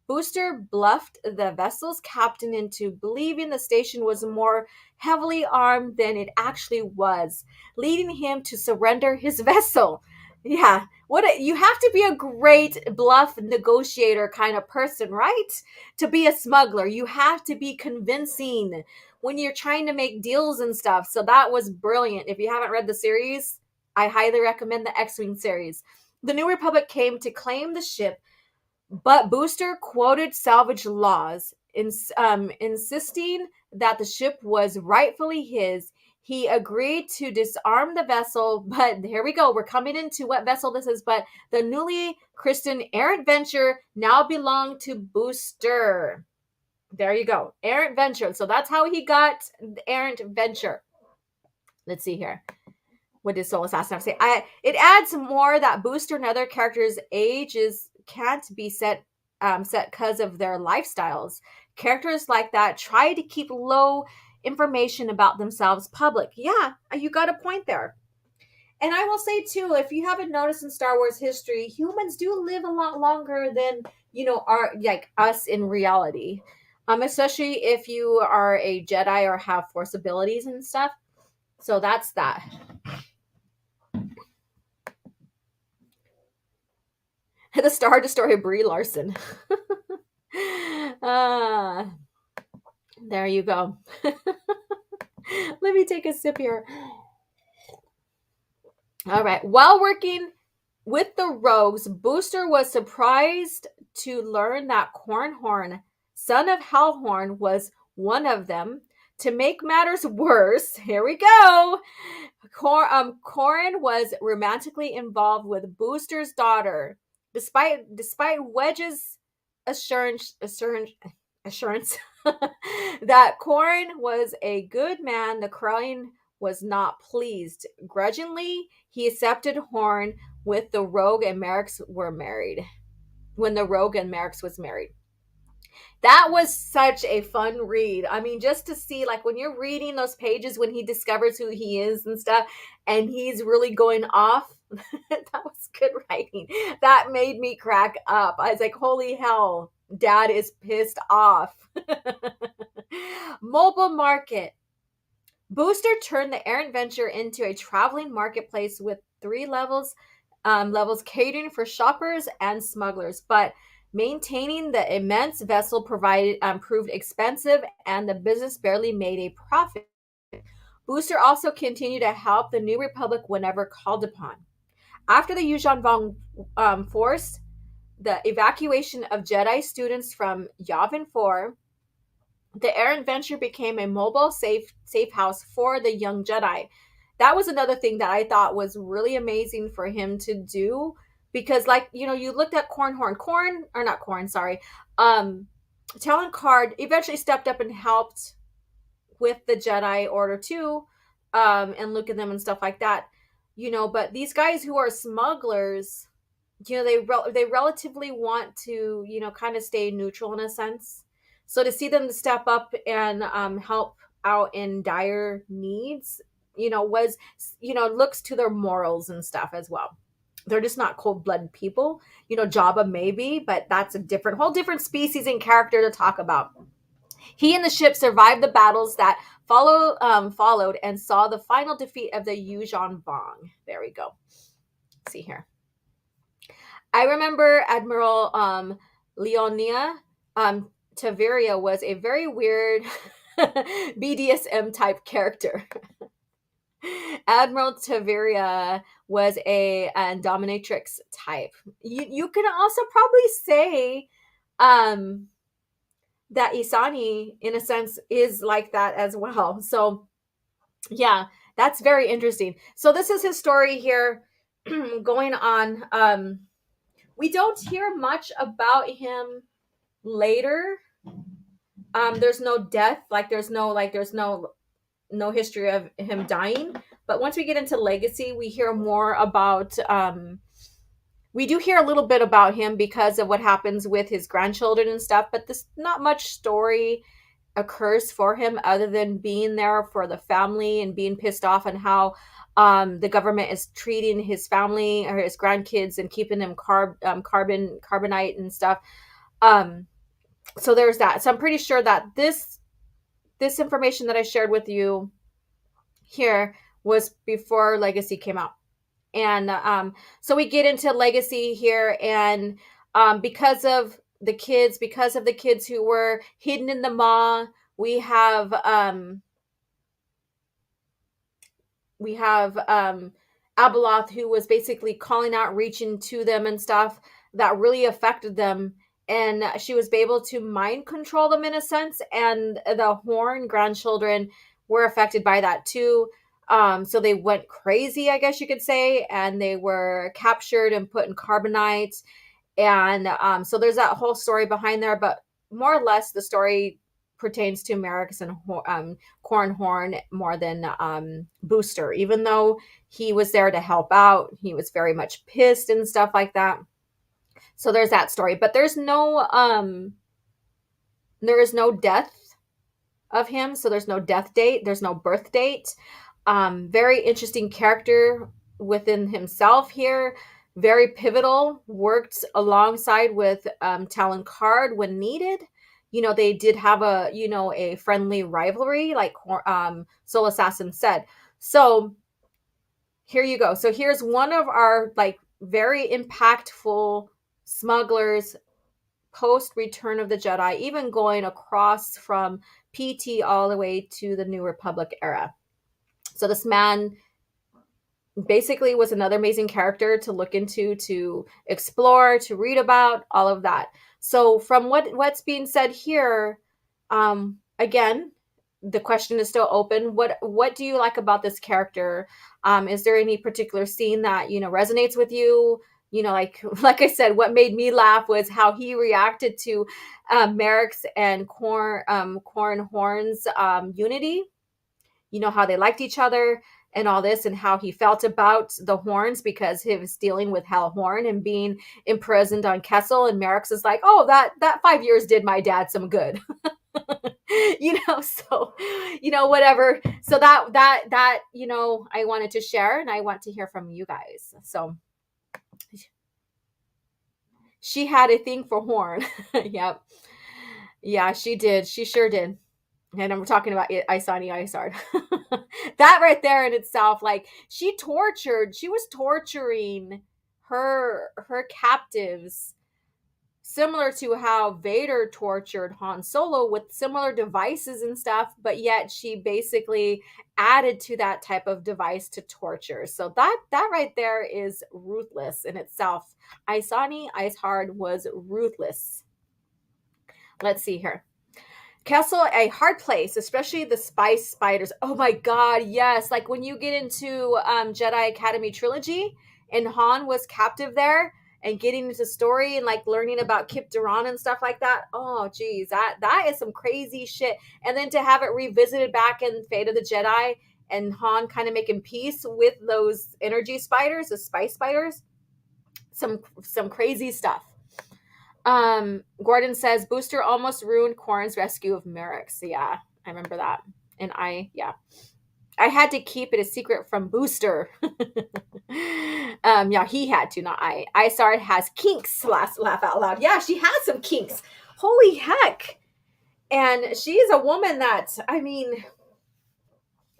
Booster bluffed the vessel's captain into believing the station was more heavily armed than it actually was, leading him to surrender his vessel. Yeah, you have to be a great bluff negotiator kind of person, right? To be a smuggler, you have to be convincing when you're trying to make deals and stuff. So that was brilliant. If you haven't read the series, I highly recommend the X-Wing series. The New Republic came to claim the ship, but Booster quoted salvage laws, insisting that the ship was rightfully his. He agreed to disarm the vessel, but here we go. We're coming into what vessel this is, but the newly christened Errant Venture now belonged to Booster. There you go. Errant Venture. So that's how he got the Errant Venture. Let's see here. What did Soul Assassin have to say? It adds more that Booster and other characters' ages can't be set because of their lifestyles. Characters like that try to keep low information about themselves public. Yeah, you got a point there. And I will say too, if you haven't noticed in Star Wars history, humans do live a lot longer than are like us in reality. Especially if you are a Jedi or have Force abilities and stuff. So that's that. The Star Destroyer Brie Larson. There you go. Let me take a sip here. All right. While working with the Rogues, Booster was surprised to learn that Cornhorn, son of Halhorn, was one of them. To make matters worse, here we go. Corrin was romantically involved with Booster's daughter. Despite Wedge's assurance that Corrin was a good man, the Corellian was not pleased. Grudgingly, he accepted Horn with the Rogue and Merrick's were married. When the Rogue and Merrick's was married. That was such a fun read. I mean, just to see, like, when you're reading those pages when he discovers who he is and stuff, and he's really going off, that was good writing. That made me crack up. I was like, holy hell, Dad is pissed off. Mobile market. Booster turned the Errant Venture into a traveling marketplace with 3 levels catering for shoppers and smugglers. But Maintaining the immense vessel proved expensive, and the business barely made a profit. Booster also continued to help the New Republic whenever called upon. After the Yuuzhan Vong forced the evacuation of Jedi students from Yavin 4, the errant venture became a mobile safe house for the young Jedi. That was another thing that I thought was really amazing for him to do, because, like, you looked at Talon Card eventually stepped up and helped with the Jedi Order too, and Luke and them and stuff like that. But these guys who are smugglers, they relatively want to, kind of stay neutral in a sense. So to see them step up and help out in dire needs, was, looks to their morals and stuff as well. They're just not cold-blooded people. Jabba maybe, but that's a whole different species and character to talk about. He and the ship survived the battles that followed and saw the final defeat of the Yuuzhan Vong. There we go. Let's see here. I remember Admiral Leonia Taveria was a very weird BDSM type character. Admiral Taveria was a dominatrix type. You can also probably say that Isani, in a sense, is like that as well. So, yeah, that's very interesting. So this is his story here going on. We don't hear much about him later. There's no death, there's no history of him dying. But once we get into Legacy, we hear more about we do hear a little bit about him because of what happens with his grandchildren and stuff, but there's not much story occurs for him other than being there for the family and being pissed off on how the government is treating his family or his grandkids and keeping them carbonite and stuff. So there's that. So I'm pretty sure that this information that I shared with you here was before Legacy came out. And so we get into Legacy here, and because of the kids who were hidden in the maw, we have Abeloth, who was basically calling out, reaching to them and stuff that really affected them, and she was able to mind control them in a sense, and the Horn grandchildren were affected by that too. So they went crazy, I guess you could say, and they were captured and put in carbonite. And so there's that whole story behind there, but more or less the story pertains to Merrick's and Corran Horn more than Booster. Even though he was there to help out, he was very much pissed and stuff like that. So there's that story, but there is no death of him, so there's no death date, there's no birth date. Very interesting character within himself here. Very pivotal. Worked alongside with Talon Card when needed. They did have a friendly rivalry, like Soul Assassin said. So here you go. So here's one of our very impactful smugglers post Return of the Jedi, even going across from PT all the way to the New Republic era. So this man basically was another amazing character to look into, to explore, to read about, all of that. So from what's being said here, again, the question is still open. What do you like about this character? Is there any particular scene that resonates with you? Like I said, what made me laugh was how he reacted to Merrick's and Corran Horn's unity. How they liked each other and all this, and how he felt about the Horns because he was dealing with Hal Horn and being imprisoned on Kessel. And Merrick's is like, oh, that 5 years did my dad some good. So, whatever. So that, I wanted to share, and I want to hear from you guys. So she had a thing for Horn. Yep. Yeah, she did. She sure did. And I'm talking about Isani Isard. That right there in itself, she was torturing her captives similar to how Vader tortured Han Solo with similar devices and stuff, but yet she basically added to that type of device to torture. So that right there is ruthless in itself. Isani Ice Hard was ruthless. Let's see here. Kessel, a hard place, especially the spice spiders. Oh my god, yes. Like when you get into Jedi Academy trilogy and Han was captive there and getting into story and like learning about Kip Duran and stuff like that. Oh geez, that is some crazy shit. And then to have it revisited back in Fate of the Jedi and Han kind of making peace with those energy spiders, the spice spiders. Some crazy stuff. Gordon says Booster almost ruined Quarren's rescue of Merrick. So yeah, I remember that. And I had to keep it a secret from Booster. Yeah, he had to, not I. Isard has kinks. Laugh out loud. Yeah, she has some kinks. Holy heck. And she's a woman that, I mean,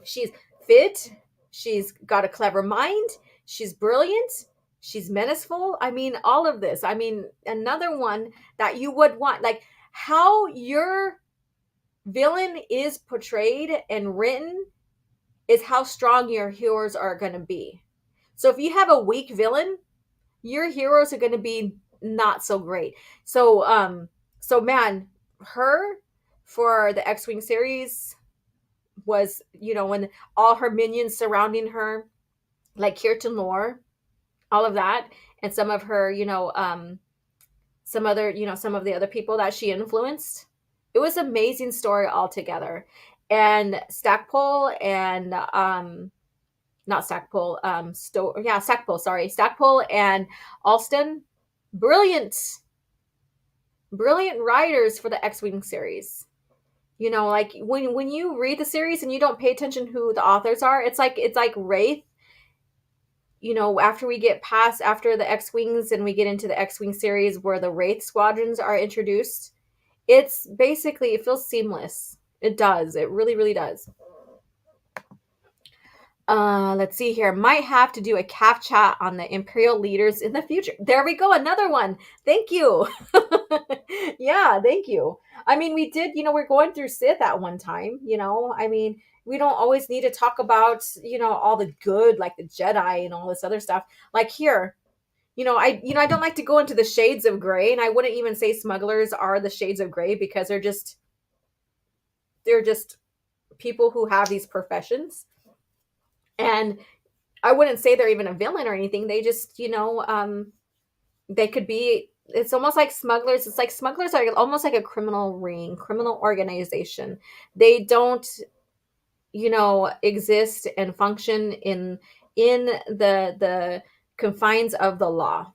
she's fit. She's got a clever mind. She's brilliant. She's menaceful. I mean, all of this. I mean, another one that you would want, like how your villain is portrayed and written is how strong your heroes are going to be. So if you have a weak villain, your heroes are going to be not so great. So, man, her for the X-Wing series was, when all her minions surrounding her, like Kirtan Lore, all of that, and some of her, some of the other people that she influenced. It was an amazing story altogether. And Stackpole and not Stackpole, Stackpole and Alston, brilliant writers for the X-Wing series. Like when you read the series and you don't pay attention who the authors are, it's like Wraith. After the X-Wings and we get into the X-Wing series where the Wraith squadrons are introduced, it feels seamless. It does. It really, really does. Let's see here. Might have to do a CAF chat on the Imperial leaders in the future. There we go. Another one. Thank you. Yeah, thank you. I mean, we did, we're going through Sith at one time, I mean, we don't always need to talk about, all the good, like the Jedi and all this other stuff. Like here, I don't like to go into the shades of gray, and I wouldn't even say smugglers are the shades of gray because they're just people who have these professions. And I wouldn't say they're even a villain or anything. They just, they could be, it's almost like smugglers. It's like smugglers are almost like a criminal ring, criminal organization. They don't, exist and function in the confines of the law.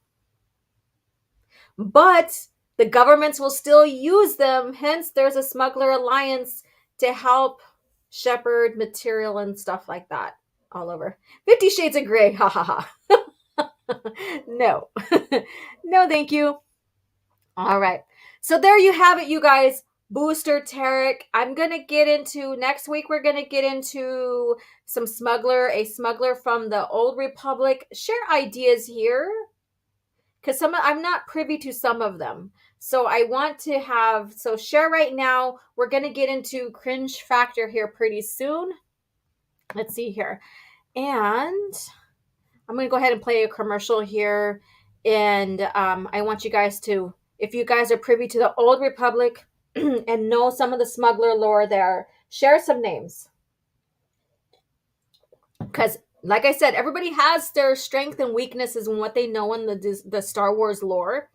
But the governments will still use them. Hence, there's a smuggler alliance to help shepherd material and stuff like that all over. 50 Shades of Grey. Ha ha ha. No. No, thank you. All right. So there you have it, you guys. Booster Terrik. I'm going to get into, next week, we're going to get into some a smuggler from the Old Republic. Share ideas here, because I'm not privy to some of them. So I want to share right now. We're going to get into Cringe Factor here pretty soon. Let's see here. And I'm going to go ahead and play a commercial here. And I want you guys to, if you guys are privy to the Old Republic and know some of the smuggler lore there, share some names. Because, like I said, everybody has their strength and weaknesses and what they know in the Star Wars lore,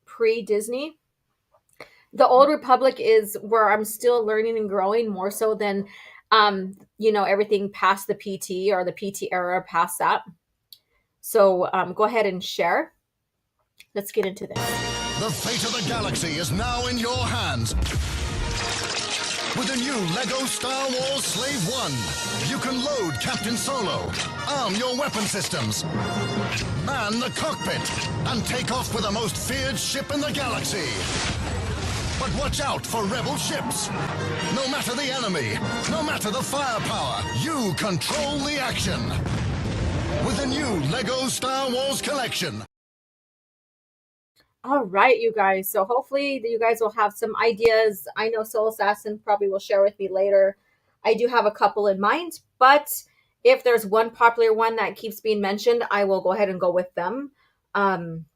pre-Disney. The Old Republic is where I'm still learning and growing more so than, everything past the PT or the PT era past that. So go ahead and share. Let's get into this. The fate of the galaxy is now in your hands. With the new LEGO Star Wars Slave One, you can load Captain Solo, arm your weapon systems, man the cockpit, and take off with the most feared ship in the galaxy. But watch out for rebel ships. No matter the enemy, no matter the firepower, you control the action. With the new LEGO Star Wars collection. All right, you guys. So hopefully you guys will have some ideas. I know Soul Assassin probably will share with me later. I do have a couple in mind, but if there's one popular one that keeps being mentioned, I will go ahead and go with them. Um,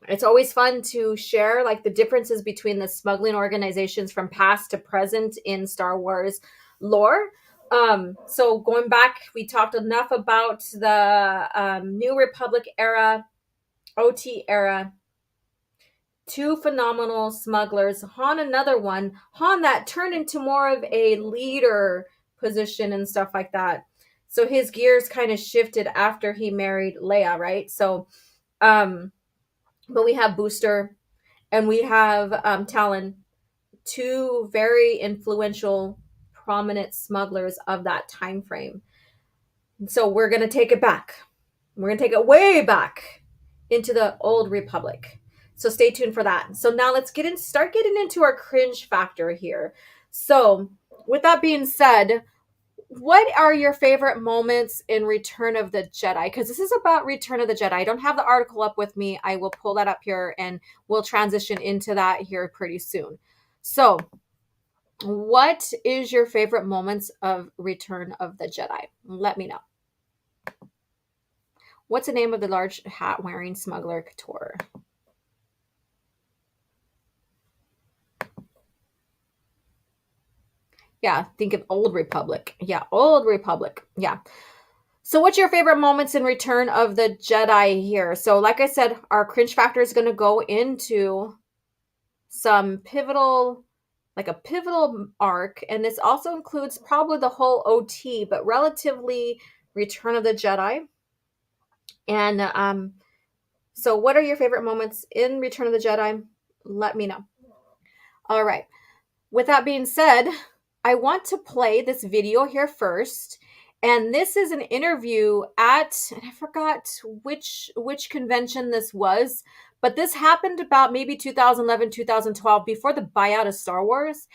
it's always fun to share like the differences between the smuggling organizations from past to present in Star Wars lore. So going back, we talked enough about the New Republic era, OT era, two phenomenal smugglers. Han, another one. Han that turned into more of a leader position and stuff like that. So his gears kind of shifted after he married Leia, right? So, but we have Booster and we have Talon, two very influential, prominent smugglers of that time frame. So we're gonna take it back. We're gonna take it way back into the old Republic. So stay tuned for that. So now let's start getting into our cringe factor here. So with that being said, what are your favorite moments in Return of the Jedi? Because this is about Return of the Jedi. I don't have the article up with me. I will pull that up here and we'll transition into that here pretty soon. So, what is your favorite moments of Return of the Jedi? Let me know. What's the name of the large hat wearing smuggler couture? Yeah, think of Old Republic. Yeah, Old Republic. Yeah. So, what's your favorite moments in Return of the Jedi here? So, like I said, our cringe factor is going to go into some pivotal, like a pivotal arc, and this also includes probably the whole OT, but relatively Return of the Jedi. And so, what are your favorite moments in Return of the Jedi? Let me know. All right. With that being said, I want to play this video here first. And this is an interview at, and I forgot which convention this was, but this happened about maybe 2011, 2012, before the buyout of Star Wars.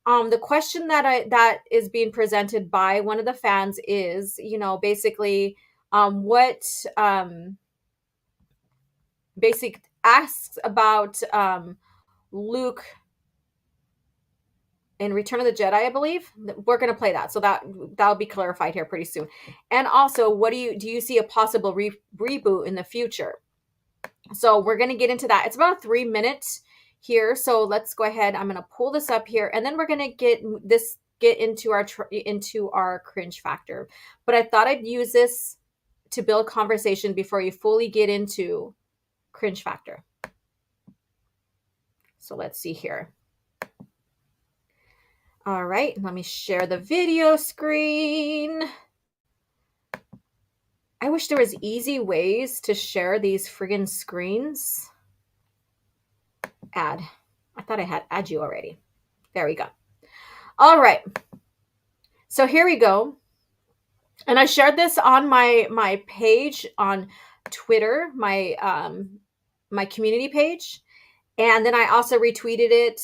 The question that is being presented by one of the fans is, basically, what basic asks about Luke in Return of the Jedi, I believe. We're going to play that, so that'll be clarified here pretty soon. And also, what do you see a possible reboot in the future? So we're going to get into that. It's about 3 minutes here, so let's go ahead. I'm going to pull this up here, and then we're going to get into our cringe factor. But I thought I'd use this to build conversation before you fully get into cringe factor. So let's see here. All right, let me share the video screen. I wish there was easy ways to share these friggin' screens. Add. I thought I had add you already. There we go. All right. So here we go. And I shared this on my page on Twitter, my community page. And then I also retweeted it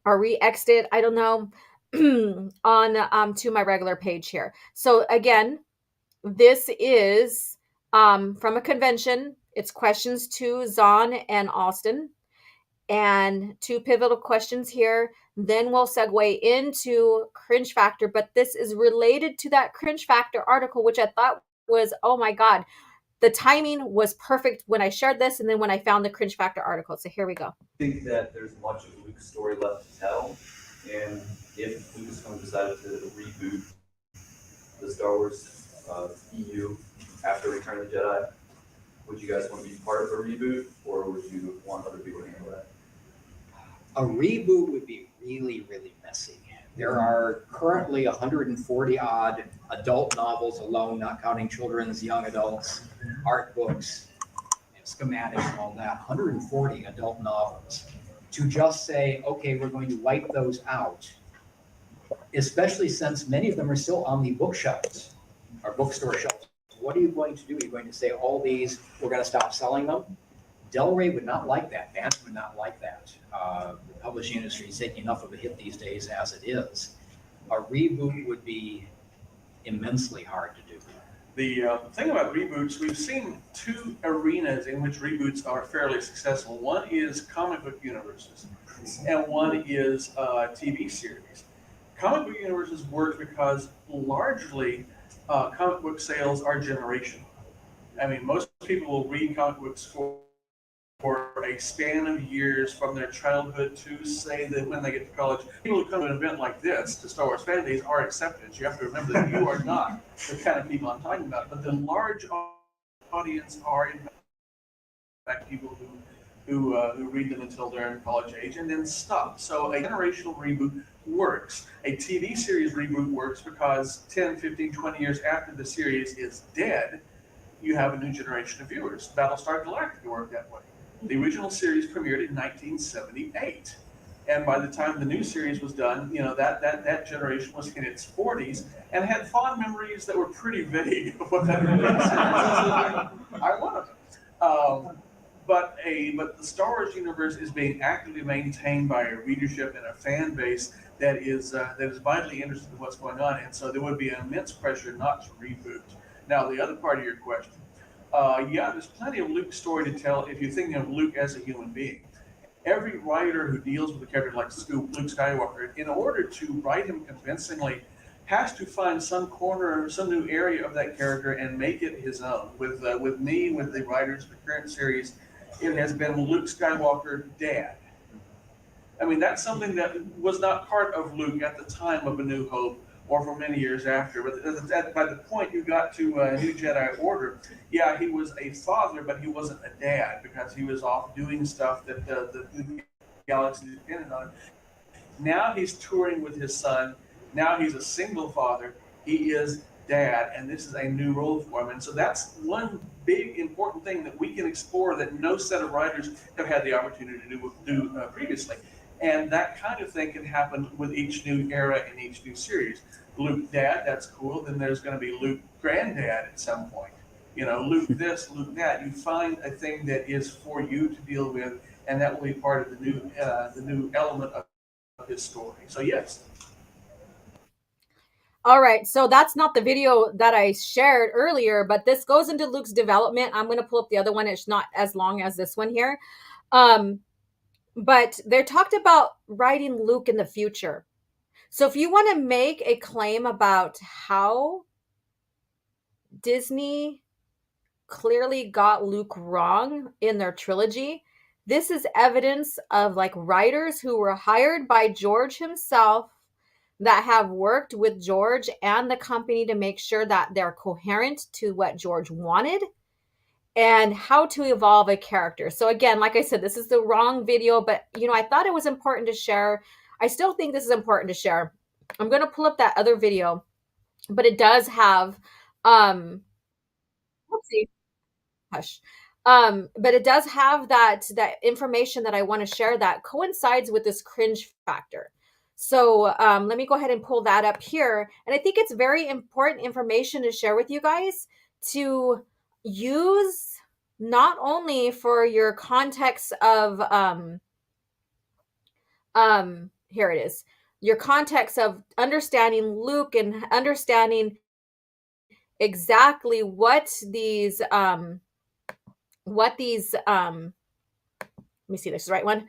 or re-xed it, I don't know, on to my regular page here. So again, this is from a convention. It's questions to Zahn and Austin, and two pivotal questions here. Then we'll segue into cringe factor, but this is related to that cringe factor article, which I thought was, oh my God, the timing was perfect when I shared this and then when I found the cringe factor article. So here we go. I think that there's much of Luke's story left to tell, and if Lucasfilm decided to reboot the Star Wars EU after Return of the Jedi, would you guys want to be part of a reboot, or would you want other people to handle that? A reboot would be really, really messy. There are currently 140 odd adult novels alone, not counting children's, young adults, art books, and schematics and all that. 140 adult novels. To just say, okay, we're going to wipe those out, especially since many of them are still on the bookshelves, or bookstore shelves. What are you going to do? Are you going to say all these, we're going to stop selling them? Del Rey would not like that. Vance would not like that. The publishing industry is taking enough of a hit these days as it is. A reboot would be immensely hard to do. The thing about reboots, we've seen two arenas in which reboots are fairly successful. One is comic book universes, and one is TV series. Comic book universes work because largely comic book sales are generational. I mean, most people will read comic books for a span of years from their childhood to say that when they get to college. People who come to an event like this, to Star Wars Fan Days, are accepted. You have to remember that you are not the kind of people I'm talking about, but the large audience are in fact people who read them until they're in college age and then stop. So a generational reboot works. A TV series reboot works because 10, 15, 20 years after the series is dead, you have a new generation of viewers. Battlestar Galactica worked that way. The original series premiered in 1978. And by the time the new series was done, you know, that generation was in its 40s and had fond memories that were pretty vague of what that series was. I'm one of them. But the Star Wars universe is being actively maintained by a readership and a fan base that is vitally interested in what's going on, and so there would be an immense pressure not to reboot. Now, the other part of your question, yeah, there's plenty of Luke's story to tell if you're thinking of Luke as a human being. Every writer who deals with a character like Luke Skywalker, in order to write him convincingly, has to find some corner, some new area of that character and make it his own. With me, with the writers of the current series, it has been Luke Skywalker, Dad. I mean, that's something that was not part of Luke at the time of A New Hope or for many years after. But by the point you got to New Jedi Order, yeah, he was a father, but he wasn't a dad because he was off doing stuff that the galaxy depended on. Now he's touring with his son. Now he's a single father. He is Dad, and this is a new role for him. And so that's one big important thing that we can explore that no set of writers have had the opportunity to do previously. And that kind of thing can happen with each new era and each new series. Luke Dad, that's cool. Then there's going to be Luke Granddad at some point. You know, Luke this, Luke that. You find a thing that is for you to deal with, and that will be part of the new element of his story. So yes. All right, so that's not the video that I shared earlier, but this goes into Luke's development. I'm going to pull up the other one. It's not as long as this one here. But they talked about writing Luke in the future. So if you want to make a claim about how Disney clearly got Luke wrong in their trilogy, this is evidence of like writers who were hired by George himself that have worked with George and the company to make sure that they're coherent to what George wanted and how to evolve a character. So again, like I said, this is the wrong video, but you know, I thought it was important to share. I still think this is important to share. I'm going to pull up that other video, but it does have, whoopsie, hush. But it does have that information that I want to share that coincides with this cringe factor. So let me go ahead and pull that up here. And I think it's very important information to share with you guys to use not only for your context of here it is, your context of understanding Luke and understanding exactly what these let me see, this is the right one,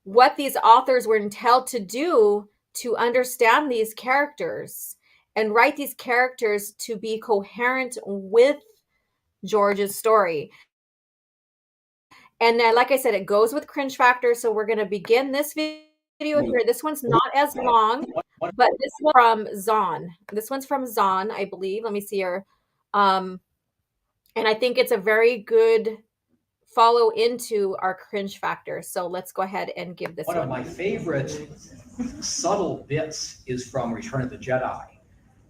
what these authors were entitled to do to understand these characters and write these characters to be coherent with George's story. And then, like I said, it goes with cringe factor. So we're going to begin this video here. This one's not as long, but this one from Zahn. This one's from Zahn, I believe. Let me see here. And I think it's a very good follow into our cringe factor. So let's go ahead and give this one. One of my favorite subtle bits is from Return of the Jedi,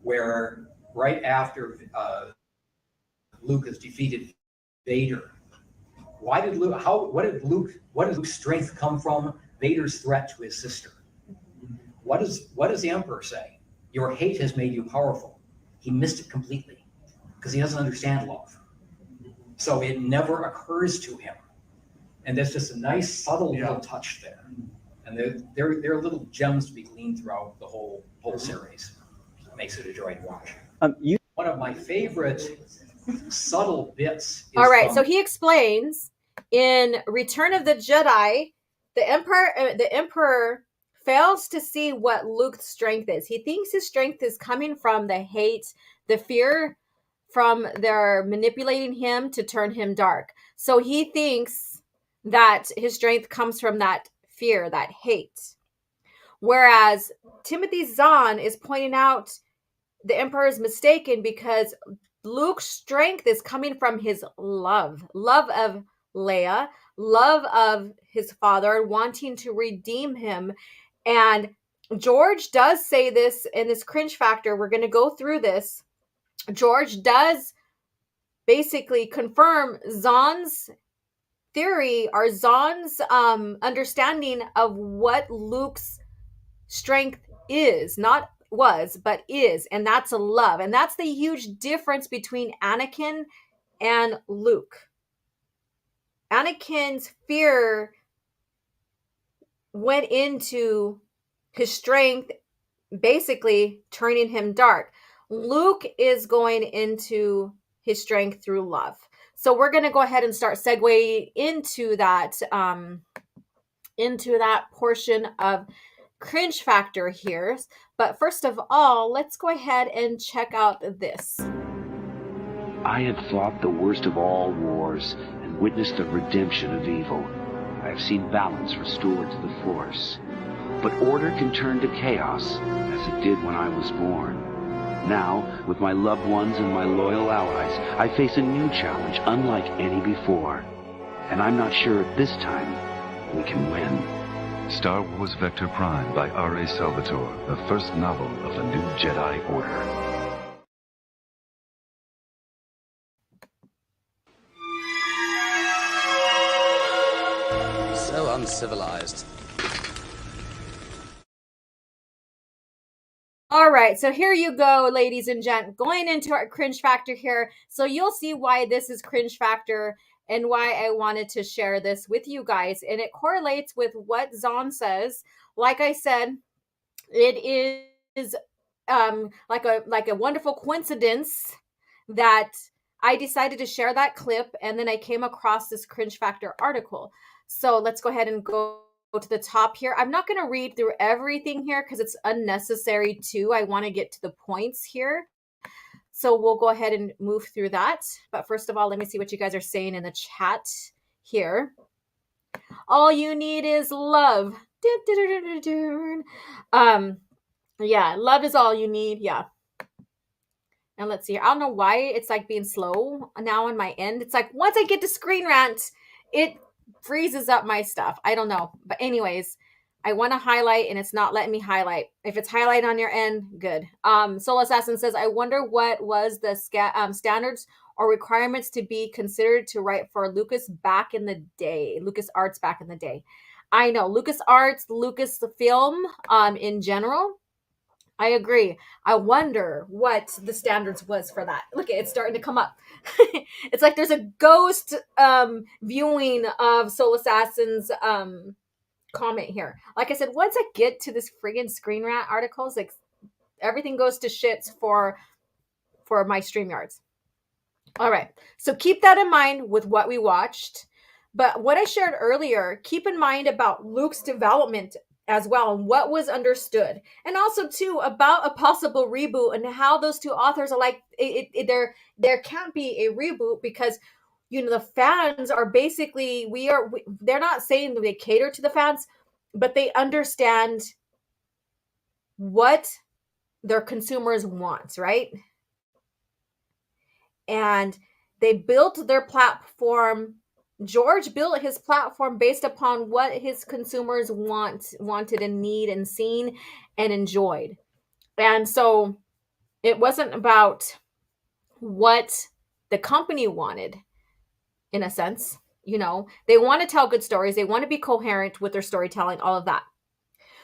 where right after Luke has defeated Vader, what did Luke's strength come from? Vader's threat to his sister. What does the Emperor say? Your hate has made you powerful. He missed it completely because he doesn't understand love. So it never occurs to him. And there's just a nice subtle little touch there. And they're little gems to be gleaned throughout the whole series. It makes it a joy to watch. one of my favorite subtle bits. All right, so he explains in Return of the Jedi, the Emperor fails to see what Luke's strength is. He thinks his strength is coming from the hate, the fear from their manipulating him to turn him dark. So he thinks that his strength comes from that fear, that hate. Whereas Timothy Zahn is pointing out the Emperor is mistaken because Luke's strength is coming from his love of Leia, love of his father, wanting to redeem him. And George does say this in this cringe factor. We're going to go through this. George does basically confirm Zahn's theory or Zahn's understanding of what Luke's strength is, not was, but is, and that's a love. And that's the huge difference between Anakin and Luke. Anakin's fear went into his strength, basically turning him dark. Luke is going into his strength through love. So we're going to go ahead and start segueing into that portion of cringe factor here. But first of all, let's go ahead and check out this. I had fought the worst of all wars and witnessed the redemption of evil. I have seen balance restored to the Force. But order can turn to chaos, as it did when I was born. Now, with my loved ones and my loyal allies, I face a new challenge unlike any before. And I'm not sure at this time we can win. Star Wars Vector Prime by R.A. Salvatore, the first novel of the new Jedi Order. So uncivilized. All right, so here you go, ladies and gents, going into our cringe factor here. So you'll see why this is cringe factor and why I wanted to share this with you guys. And it correlates with what Zahn says. Like I said, it is like a wonderful coincidence that I decided to share that clip, and then I came across this cringe factor article. So let's go ahead and go to the top here. I'm not going to read through everything here because it's unnecessary too. I want to get to the points here. So we'll go ahead and move through that. But first of all, let me see what you guys are saying in the chat here. All you need is love. Yeah, love is all you need. Yeah. And let's see. I don't know why it's like being slow now on my end. It's like once I get to screen rant, it freezes up my stuff. I don't know. But anyways, I want to highlight and it's not letting me highlight. If it's highlight on your end, good. Soul Assassin says, I wonder what was the standards or requirements to be considered to write for Lucas back in the day. LucasArts back in the day. I know LucasArts, Lucasfilm in general. I agree. I wonder what the standards was for that. Look, it's starting to come up. It's like there's a ghost viewing of Soul Assassin's comment here. Like I said, once I get to this friggin' Screen Rant articles, like everything goes to shits for my StreamYards. All right. So keep that in mind with what we watched. But what I shared earlier, keep in mind about Luke's development as well, and what was understood, and also too about a possible reboot and how those two authors are like there can't be a reboot because the fans are basically they're not saying that they cater to the fans, but they understand what their consumers want, right? And they built their platform. George built his platform based upon what his consumers wanted and need and seen and enjoyed. And so it wasn't about what the company wanted, in a sense. They want to tell good stories. They want to be coherent with their storytelling, all of that.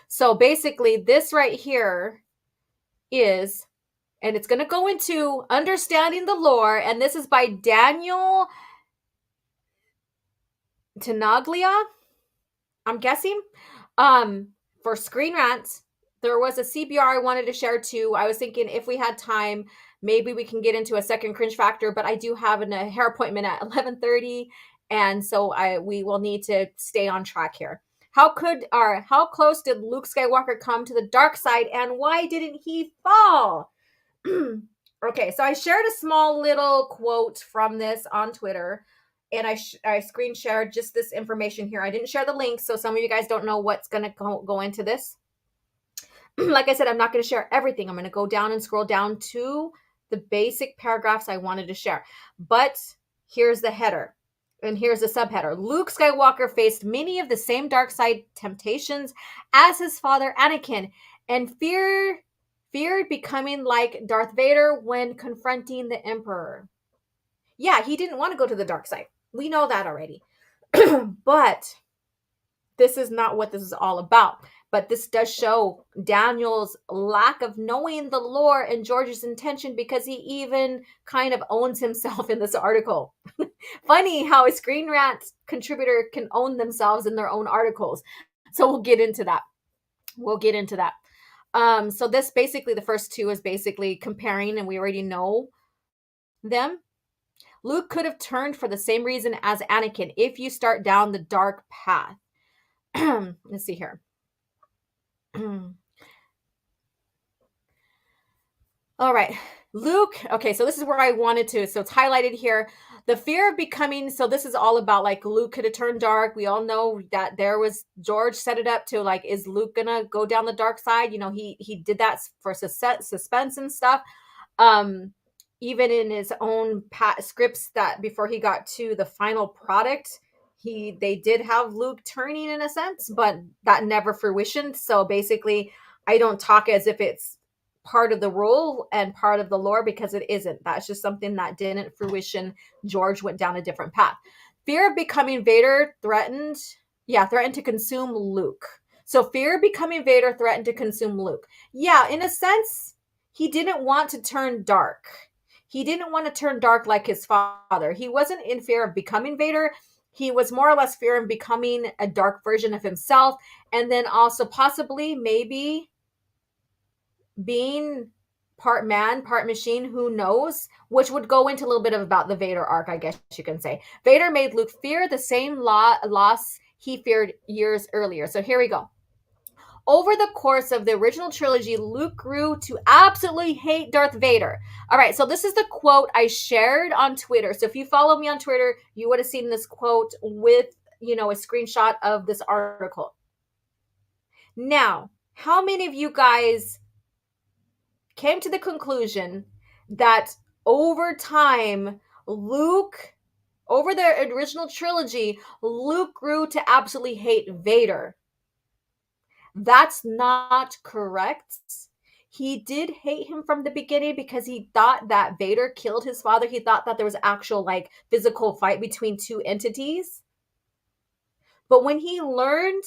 So basically this right here is, and it's going to go into understanding the lore, and this is by Daniel Tenaglia, I'm guessing. For Screen Rant, there was a CBR I wanted to share too. I was thinking if we had time Maybe we can get into a second cringe factor, but I do have a hair appointment at 11:30, and so we will need to stay on track here. How close did Luke Skywalker come to the dark side, and why didn't he fall? Okay, so I shared a small little quote from this on Twitter, and I screen shared just this information here. I didn't share the link, so some of you guys don't know what's going to go into this. Like I said, I'm not going to share everything. I'm going to go down and scroll down to the basic paragraphs I wanted to share. But here's the header, and here's the subheader. Luke Skywalker faced many of the same dark side temptations as his father Anakin, and feared becoming like Darth Vader when confronting the Emperor. Yeah, he didn't want to go to the dark side. We know that already. But this is not what this is all about. But this does show Daniel's lack of knowing the lore and George's intention, because he even kind of owns himself in this article. Funny how a Screen Rant contributor can own themselves in their own articles. So we'll get into that. So this basically, the first two is basically comparing, and we already know them. Luke could have turned for the same reason as Anakin if you start down the dark path. Let's see here. All right, Luke. Okay, so this is where I wanted to. So it's highlighted here. The fear of becoming. So this is all about like Luke could have turned dark. We all know that there was George set it up to like, is Luke gonna go down the dark side? You know, he did that for suspense and stuff. Even in his own scripts that before he got to the final product, they did have Luke turning in a sense, but that never fruitioned. So basically, I don't talk as if it's part of the role and part of the lore, because it isn't. That's just something that didn't fruition. George went down a different path. Fear of becoming Vader threatened to consume Luke. So fear of becoming Vader threatened to consume Luke. Yeah, in a sense, he didn't want to turn dark. He didn't want to turn dark like his father. He wasn't in fear of becoming Vader. He was more or less fear of becoming a dark version of himself, and then also possibly maybe being part man, part machine, who knows, which would go into a little bit of about the Vader arc, I guess you can say. Vader made Luke fear the same loss he feared years earlier. So here we go. Over the course of the original trilogy, Luke grew to absolutely hate Darth Vader. All right, so this is the quote I shared on Twitter. So if you follow me on Twitter, you would have seen this quote with, a screenshot of this article. Now, how many of you guys came to the conclusion that over time, over the original trilogy, Luke grew to absolutely hate Vader? That's not correct. He did hate him from the beginning because he thought that Vader killed his father. He thought that there was actual physical fight between two entities. But when he learned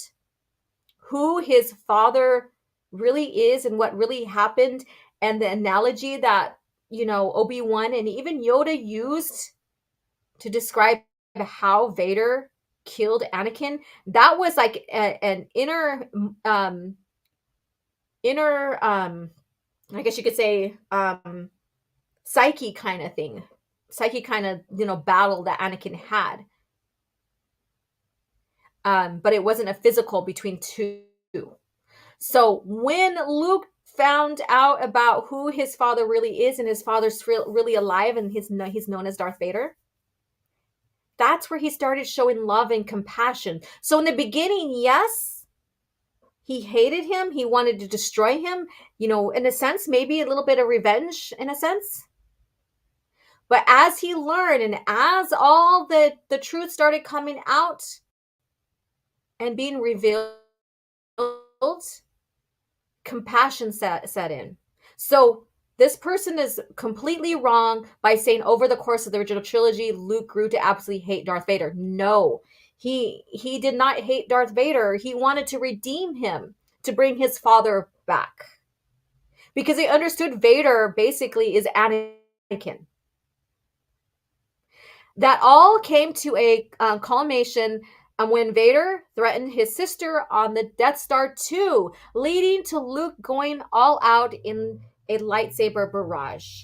who his father really is and what really happened, and the analogy that, Obi-Wan and even Yoda used to describe how Vader killed Anakin, that was like an inner I guess you could say psyche kind of thing, battle that Anakin had, but it wasn't a physical between two. So when Luke found out about who his father really is, and his father's really alive, and he's known as Darth Vader, that's where he started showing love and compassion. So in the beginning, yes, he hated him. He wanted to destroy him, in a sense, maybe a little bit of revenge in a sense. But as he learned, and as all the truth started coming out and being revealed, compassion set in. So this person is completely wrong by saying over the course of the original trilogy, Luke grew to absolutely hate Darth Vader. No, he did not hate Darth Vader. He wanted to redeem him, to bring his father back, because he understood Vader basically is Anakin. That all came to a culmination when Vader threatened his sister on the Death Star 2, leading to Luke going all out in a lightsaber barrage.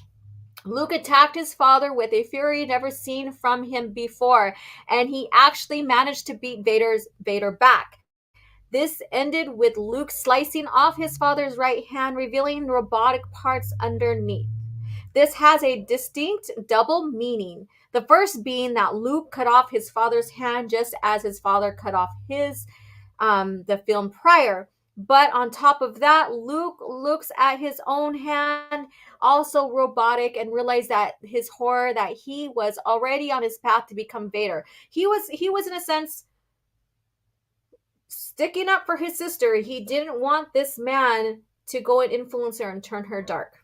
Luke attacked his father with a fury never seen from him before, and he actually managed to beat Vader back. This ended with Luke slicing off his father's right hand, revealing robotic parts underneath. This has a distinct double meaning. The first being that Luke cut off his father's hand just as his father cut off his the film prior. But on top of that, Luke looks at his own hand, also robotic, and realized that his horror that he was already on his path to become Vader. He was in a sense sticking up for his sister. He didn't want this man to go and influence her and turn her dark.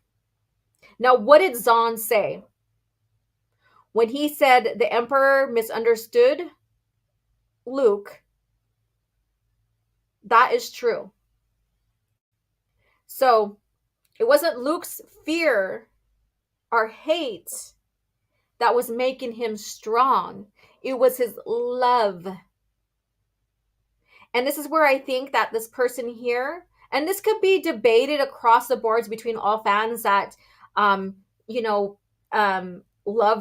Now, what did Zahn say? When he said the Emperor misunderstood Luke, that is true. So, it wasn't Luke's fear or hate that was making him strong. It was his love. And this is where I think that this person here, and this could be debated across the boards between all fans that, love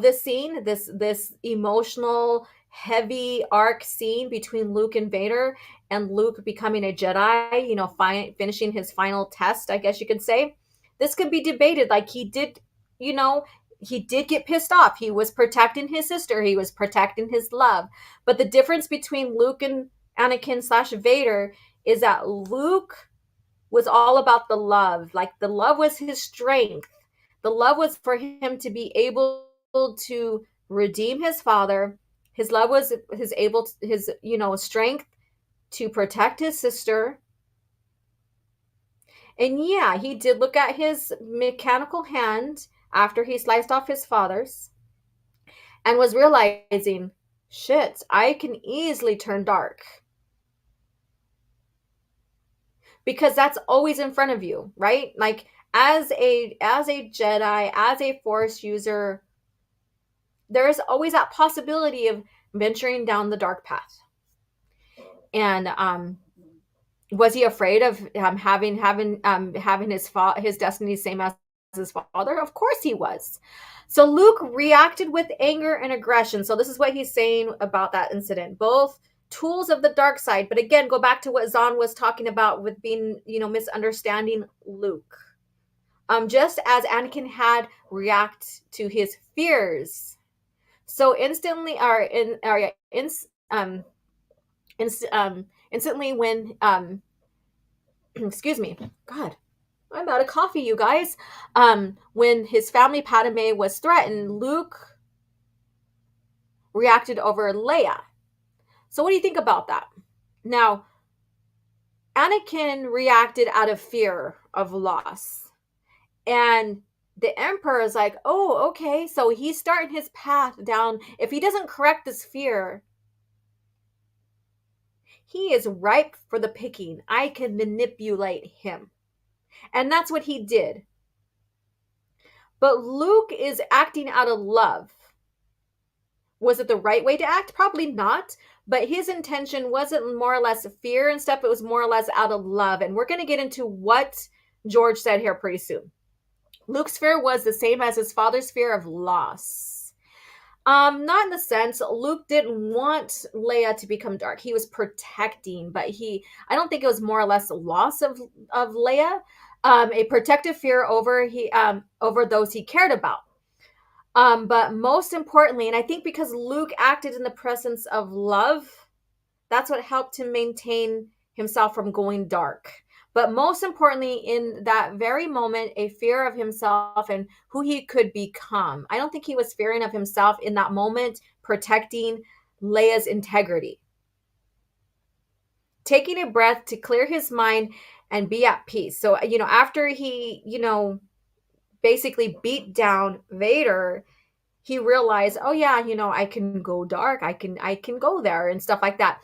this scene, this emotional, heavy arc scene between Luke and Vader, and Luke becoming a Jedi, finishing his final test, I guess you could say. This could be debated. Like he did get pissed off. He was protecting his sister. He was protecting his love. But the difference between Luke and Anakin/Vader is that Luke was all about the love. Like the love was his strength. The love was for him to be able to redeem his father. His love was his strength to protect his sister. And yeah, he did look at his mechanical hand after he sliced off his father's and was realizing, shit, I can easily turn dark. Because that's always in front of you, right? Like as a Jedi, as a Force user, there is always that possibility of venturing down the dark path. And was he afraid of having his destiny same as his father? Of course he was. So Luke reacted with anger and aggression. So this is what he's saying about that incident. Both tools of the dark side. But again, go back to what Zahn was talking about with being, misunderstanding Luke. Just as Anakin had react to his fears. So instantly when excuse me, God, I'm out of coffee, you guys. When his family Padme was threatened, Luke reacted over Leia. So what do you think about that? Now, Anakin reacted out of fear of loss. And the Emperor is like, oh, okay, so he's starting his path down. If he doesn't correct this fear, he is ripe for the picking. I can manipulate him. And that's what he did. But Luke is acting out of love. Was it the right way to act? Probably not. But his intention wasn't more or less fear and stuff. It was more or less out of love. And we're going to get into what George said here pretty soon. Luke's fear was the same as his father's fear of loss. Not in the sense Luke didn't want Leia to become dark. He was protecting, but I don't think it was more or less a loss of Leia. A protective fear over those he cared about. But most importantly, and I think because Luke acted in the presence of love, that's what helped him maintain himself from going dark. But most importantly, in that very moment, a fear of himself and who he could become. I don't think he was fearing of himself in that moment, protecting Leia's integrity. Taking a breath to clear his mind and be at peace. So, after he, basically beat down Vader, he realized, oh yeah, I can go dark. I can go there and stuff like that.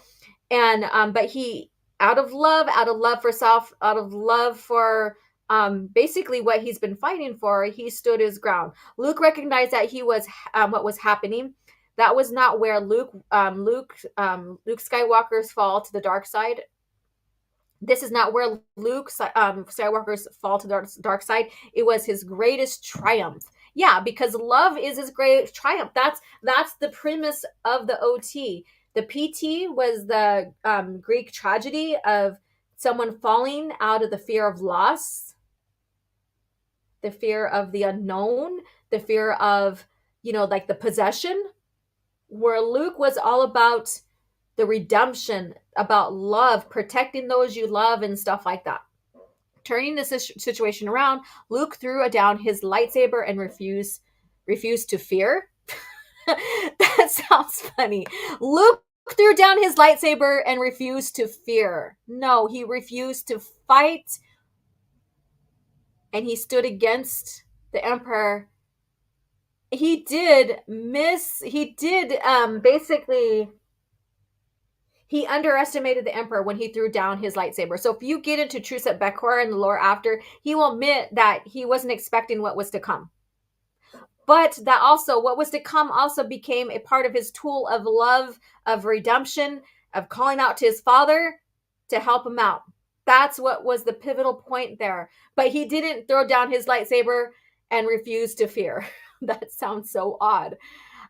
And, but he, out of love for self, out of love for basically what he's been fighting for, he stood his ground. Luke recognized that he was what was happening. That was not where Luke Skywalker's fall to the dark side. This is not where Luke Skywalker's fall to the dark side. It was his greatest triumph. Yeah, because love is his great triumph. That's the premise of the OT. The PT was the Greek tragedy of someone falling out of the fear of loss, the fear of the unknown, the fear of, like the possession, where Luke was all about the redemption, about love, protecting those you love and stuff like that. Turning the situation around, Luke threw down his lightsaber and refused to fear. That sounds funny. Luke threw down his lightsaber and refused to fear. No, he refused to fight, and he stood against the Emperor. He did basically, he underestimated the Emperor when he threw down his lightsaber. So if you get into Truset Bekor and the lore after, he will admit that he wasn't expecting what was to come. But that also, what was to come also became a part of his tool of love, of redemption, of calling out to his father to help him out. That's what was the pivotal point there. But he didn't throw down his lightsaber and refuse to fear. That sounds so odd.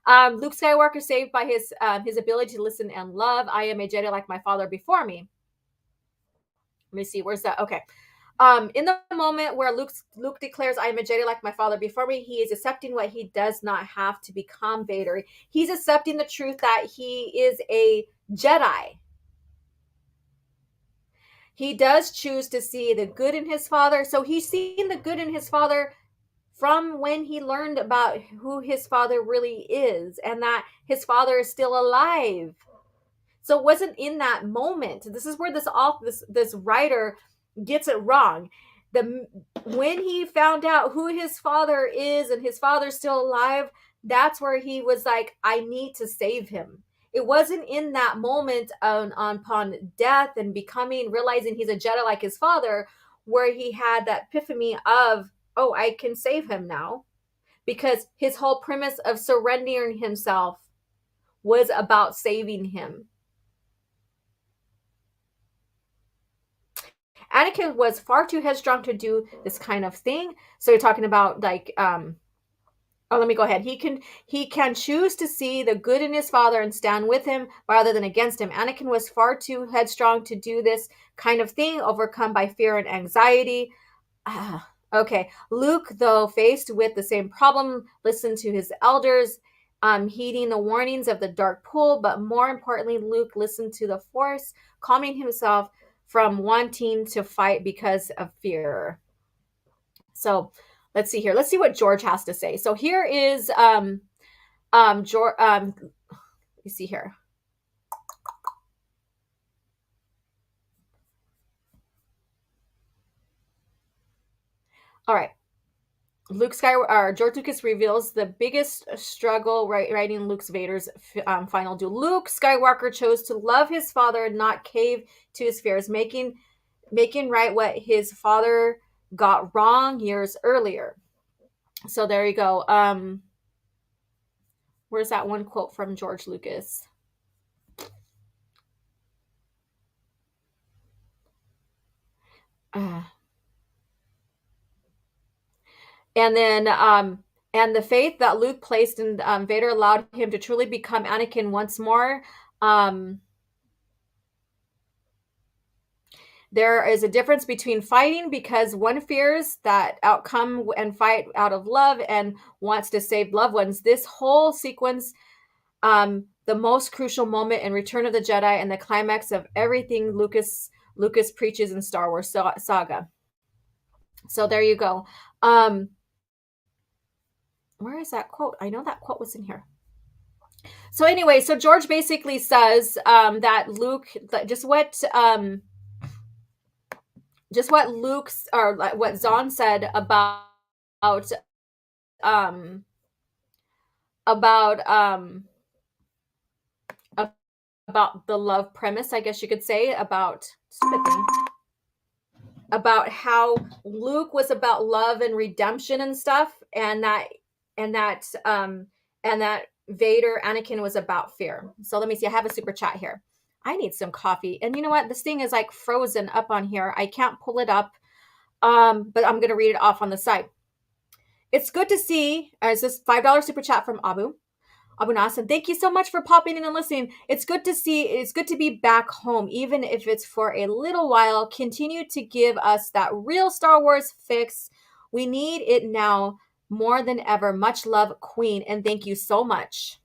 Luke Skywalker saved by his ability to listen and love. I am a Jedi like my father before me. Let me see, where's that? Okay. In the moment where Luke declares, I am a Jedi like my father before me, he is accepting what he does not have to become Vader. He's accepting the truth that he is a Jedi. He does choose to see the good in his father. So he's seeing the good in his father from when he learned about who his father really is and that his father is still alive. So it wasn't in that moment. This is where this writer gets it wrong. When he found out who his father is and his father's still alive, that's where he was like, I need to save him. It wasn't in that moment upon death and realizing he's a Jedi like his father, where he had that epiphany of, oh, I can save him now. Because his whole premise of surrendering himself was about saving him. Anakin was far too headstrong to do this kind of thing. So you're talking about let me go ahead. He can choose to see the good in his father and stand with him rather than against him. Anakin was far too headstrong to do this kind of thing, overcome by fear and anxiety. Okay. Luke, though, faced with the same problem, listened to his elders, heeding the warnings of the dark pool, but more importantly, Luke listened to the Force, calming himself from wanting to fight because of fear. So let's see here. Let's see what George has to say. So here is George. You see here. All right. George Lucas reveals the biggest struggle writing Luke's Vader's final duel. Luke Skywalker chose to love his father and not cave to his fears, making right what his father got wrong years earlier. So there you go. Where's that one quote from George Lucas? And then, and the faith that Luke placed in Vader allowed him to truly become Anakin once more. There is a difference between fighting because one fears that outcome and fight out of love and wants to save loved ones. This whole sequence, the most crucial moment in Return of the Jedi and the climax of everything Lucas preaches in Star Wars saga. So there you go. Where is that quote? I know that quote was in here. So anyway, so George basically says that Luke, just what Luke's or what Zahn said about the love premise, I guess you could say, about how Luke was about love and redemption and stuff, and that Vader, Anakin, was about fear. So let me see. I have a super chat here. I need some coffee. And you know what? This thing is like frozen up on here. I can't pull it up. But I'm going to read it off on the side. It's good to see. It's this $5 super chat from Abu Nassan. Thank you so much for popping in and listening. It's good to see. It's good to be back home, even if it's for a little while. Continue to give us that real Star Wars fix. We need it now more than ever. Much love, Queen, and thank you so much.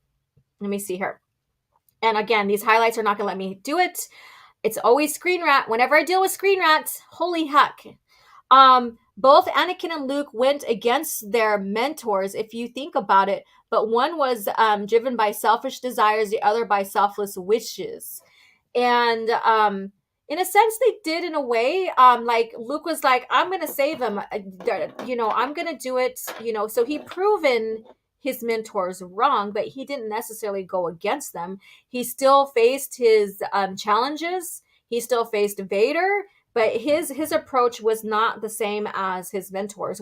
Let me see here. And again, these highlights are not going to let me do it. It's always screen rat. Whenever I deal with screen rats, holy heck. Both Anakin and Luke went against their mentors, if you think about it, but one was driven by selfish desires, the other by selfless wishes. And in a sense, they did in a way. Like Luke was like, I'm going to save him. I'm going to do it. So he proven his mentors wrong, but he didn't necessarily go against them. He still faced his challenges. He still faced Vader, but his approach was not the same as his mentors.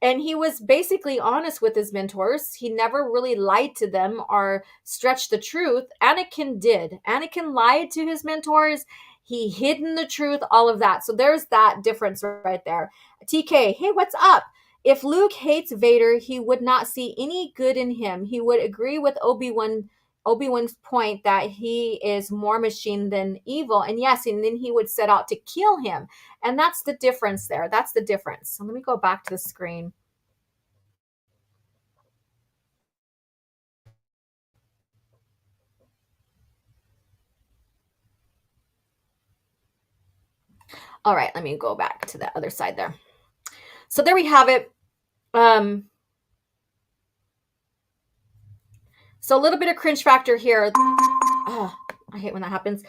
And he was basically honest with his mentors. He never really lied to them or stretched the truth. Anakin did. Anakin lied to his mentors. He hidden the truth, all of that. So there's that difference right there. TK, hey, what's up? If Luke hates Vader, he would not see any good in him. He would agree with Obi-Wan's point that he is more machine than evil. And yes, and then he would set out to kill him. And that's the difference there. That's the difference. So let me go back to the screen. All right, let me go back to the other side there. So there we have it. So a little bit of cringe factor here. Oh, I hate when that happens.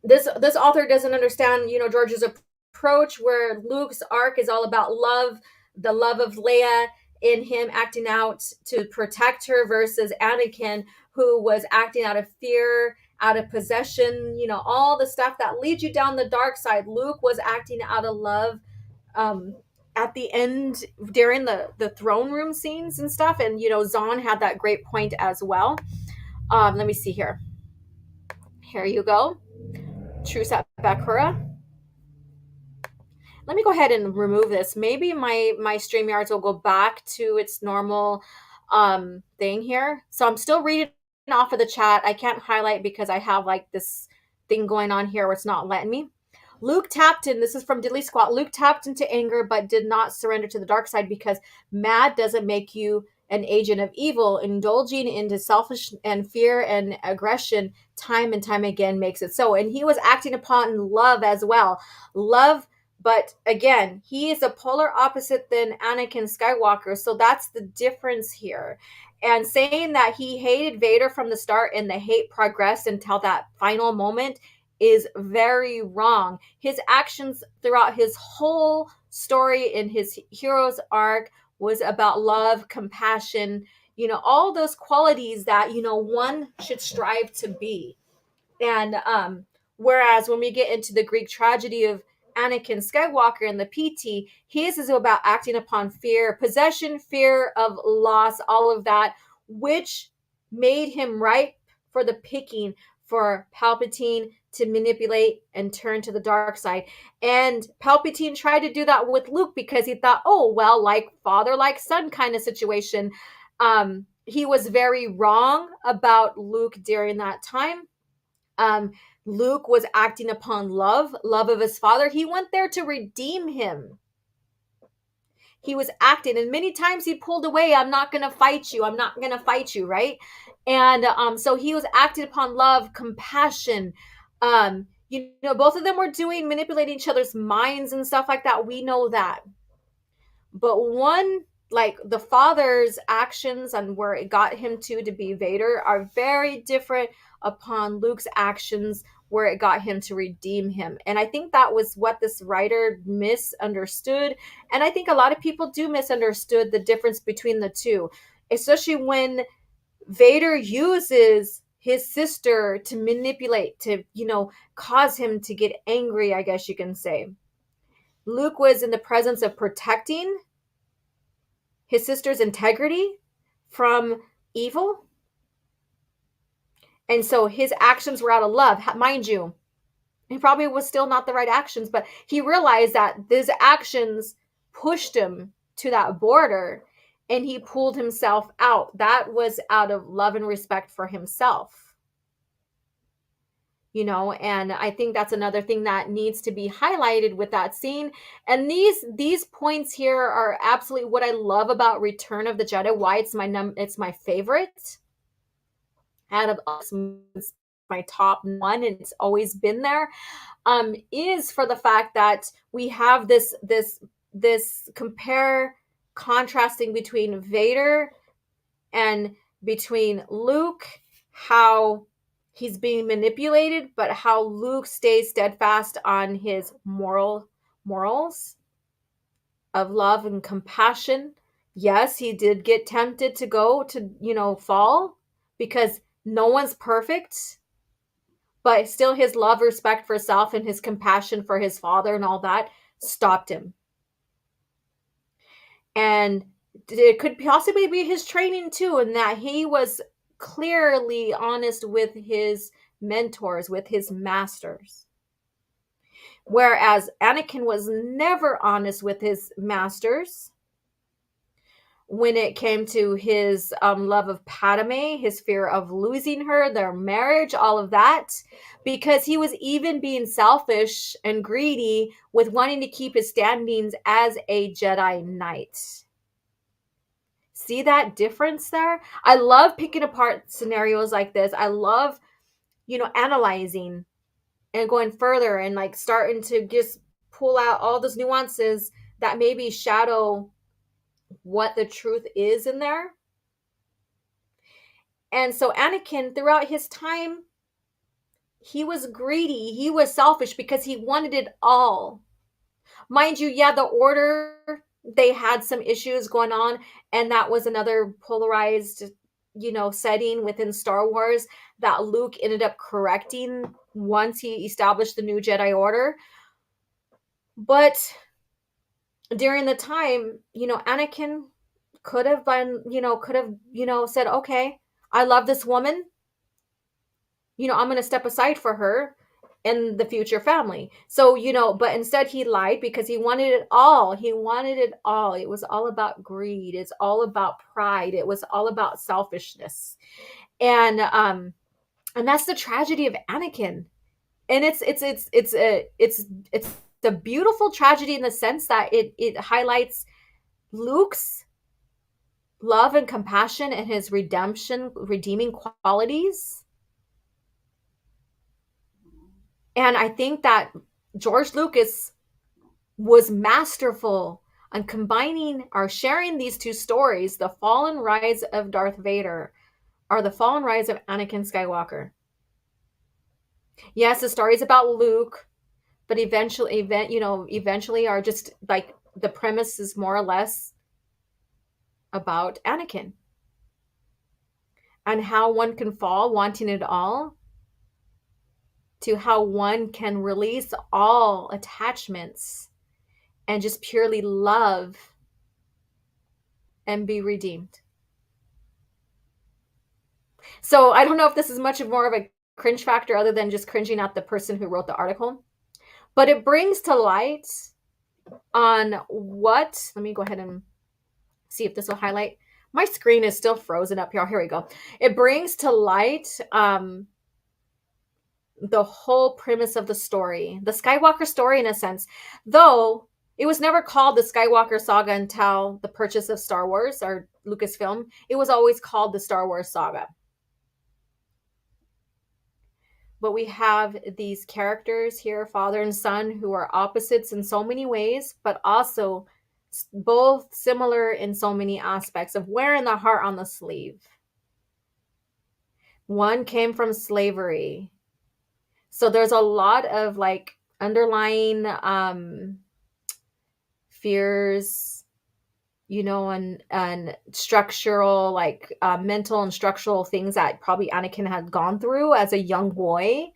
This author doesn't understand, George's approach, where Luke's arc is all about love, the love of Leia, in him acting out to protect her, versus Anakin, who was acting out of fear, out of possession, all the stuff that leads you down the dark side. Luke was acting out of love at the end during the throne room scenes and stuff. And, Zahn had that great point as well. Let me see here. Here you go. Trusat Bakura. Let me go ahead and remove this. Maybe my StreamYards will go back to its normal thing here. So I'm still reading off of the chat. I can't highlight because I have like this thing going on here where it's not letting me. Luke tapped in. This is from Diddley Squat. Luke tapped into anger but did not surrender to the dark side, because mad doesn't make you an agent of evil. Indulging into selfish and fear and aggression time and time again makes it so. And he was acting upon love as well. Love, but again, he is a polar opposite than Anakin Skywalker. So that's the difference here. And saying that he hated Vader from the start and the hate progressed until that final moment is very wrong. His actions throughout his whole story in his hero's arc was about love, compassion, all those qualities that, one should strive to be. And whereas when we get into the Greek tragedy of Anakin Skywalker and the PT, his is about acting upon fear, possession, fear of loss, all of that, which made him ripe for the picking for Palpatine to manipulate and turn to the dark side. And Palpatine tried to do that with Luke because he thought, oh, well, like father, like son kind of situation. He was very wrong about Luke during that time. Luke was acting upon love of his father. He went there to redeem him. He was acting, and many times he pulled away. I'm not going to fight you. I'm not going to fight you, right? And so he was acting upon love, compassion. Both of them were manipulating each other's minds and stuff like that. We know that. But one, like the father's actions and where it got him to be Vader, are very different upon Luke's actions where it got him to redeem him. And I think that was what this writer misunderstood. And I think a lot of people do misunderstood the difference between the two, especially when Vader uses his sister to manipulate, to, cause him to get angry, I guess you can say. Luke was in the presence of protecting his sister's integrity from evil. And so his actions were out of love. Mind you, he probably was still not the right actions, but he realized that his actions pushed him to that border and he pulled himself out. That was out of love and respect for himself. And I think that's another thing that needs to be highlighted with that scene. And these points here are absolutely what I love about Return of the Jedi. Why it's my favorite out of us, my top one, and it's always been there. Is for the fact that we have this contrasting between Vader and between Luke, how he's being manipulated, but how Luke stays steadfast on his morals of love and compassion. Yes, he did get tempted to go to, fall, because no one's perfect, but still his love, respect for self, and his compassion for his father and all that stopped him. And it could possibly be his training too, in that he was clearly honest with his mentors, with his masters. Whereas Anakin was never honest with his masters when it came to his love of Padme, his fear of losing her, their marriage, all of that, because he was even being selfish and greedy with wanting to keep his standings as a Jedi Knight. See that difference there? I love picking apart scenarios like this. I love, analyzing and going further and like starting to just pull out all those nuances that maybe shadow what the truth is in there. And so Anakin, throughout his time, he was greedy. He was selfish because he wanted it all. Mind you, yeah, the Order, they had some issues going on, and that was another polarized, setting within Star Wars that Luke ended up correcting once he established the new Jedi Order. But during the time, Anakin could have been, said, okay, I love this woman. I'm going to step aside for her and the future family. So, but instead he lied because he wanted it all. He wanted it all. It was all about greed. It's all about pride. It was all about selfishness. And that's the tragedy of Anakin. And it's a beautiful tragedy in the sense that it highlights Luke's love and compassion and his redeeming qualities. And I think that George Lucas was masterful on combining or sharing these two stories, the fall and rise of Darth Vader, or the fall and rise of Anakin Skywalker. Yes, the story is about Luke, but eventually are just like the premise is more or less about Anakin and how one can fall wanting it all, to how one can release all attachments and just purely love and be redeemed. So I don't know if this is much more of a cringe factor other than just cringing at the person who wrote the article, but it brings to light on what, let me go ahead and see if this will highlight. My screen is still frozen up here. Here we go. It brings to light the whole premise of the story, the Skywalker story in a sense, though it was never called the Skywalker saga until the purchase of Star Wars or Lucasfilm. It was always called the Star Wars saga. But we have these characters here, father and son, who are opposites in so many ways, but also both similar in so many aspects of wearing the heart on the sleeve. One came from slavery. So there's a lot of like underlying fears, and structural, like mental and structural things that probably Anakin had gone through as a young boy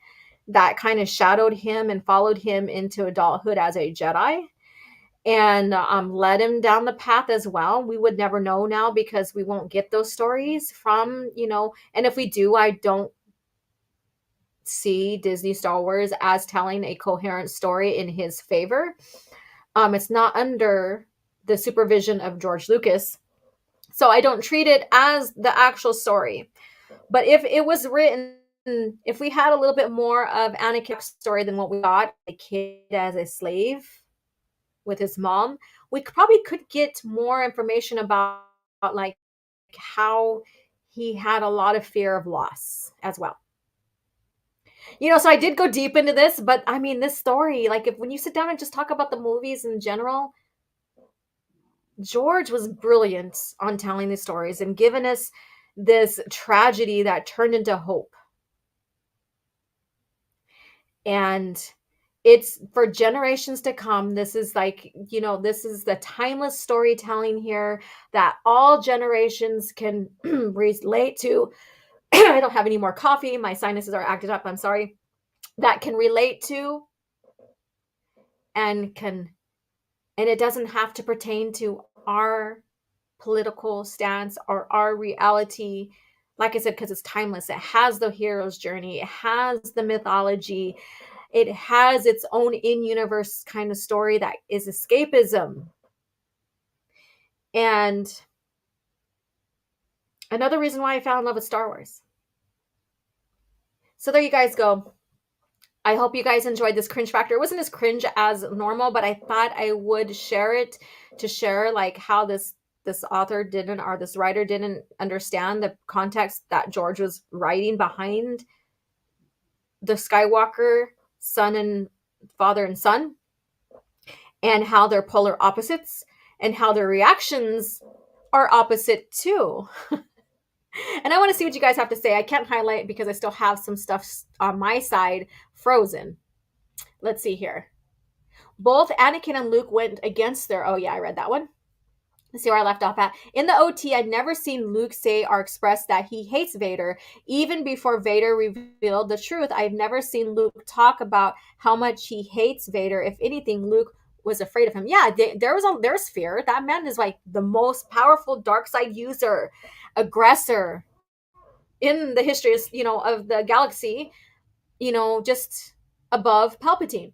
that kind of shadowed him and followed him into adulthood as a Jedi, and led him down the path as well. We would never know now because we won't get those stories from, and if we do, I don't see Disney Star Wars as telling a coherent story in his favor. It's not under the supervision of George Lucas. So I don't treat it as the actual story. But if it was written, if we had a little bit more of Anakin's story than what we got, a kid as a slave with his mom, we probably could get more information about like how he had a lot of fear of loss as well. So I did go deep into this, but I mean, this story, like when you sit down and just talk about the movies in general, George was brilliant on telling these stories and giving us this tragedy that turned into hope. And it's for generations to come. This is like, this is the timeless storytelling here that all generations can relate to. I don't have any more coffee. My sinuses are acted up. I'm sorry. That can relate to and it doesn't have to pertain to our political stance or our reality. Like I said, because it's timeless. It has the hero's journey. It has the mythology. It has its own in-universe kind of story that is escapism. And another reason why I fell in love with Star Wars. So there you guys go. I hope you guys enjoyed this cringe factor. It wasn't as cringe as normal, but I thought I would share it to share like how this author didn't, or this writer didn't understand the context that George was writing behind the Skywalker father and son, and how they're polar opposites and how their reactions are opposite too. And I want to see what you guys have to say. I can't highlight because I still have some stuff on my side frozen. Let's see here. Both Anakin and Luke went against their... Oh yeah, I read that one. Let's see where I left off at. In the OT, I'd never seen Luke say or express that he hates Vader. Even before Vader revealed the truth, I've never seen Luke talk about how much he hates Vader. If anything, Luke was afraid of him. Yeah, there's fear. That man is like the most powerful dark side user, aggressor in the history, of the galaxy, just above Palpatine.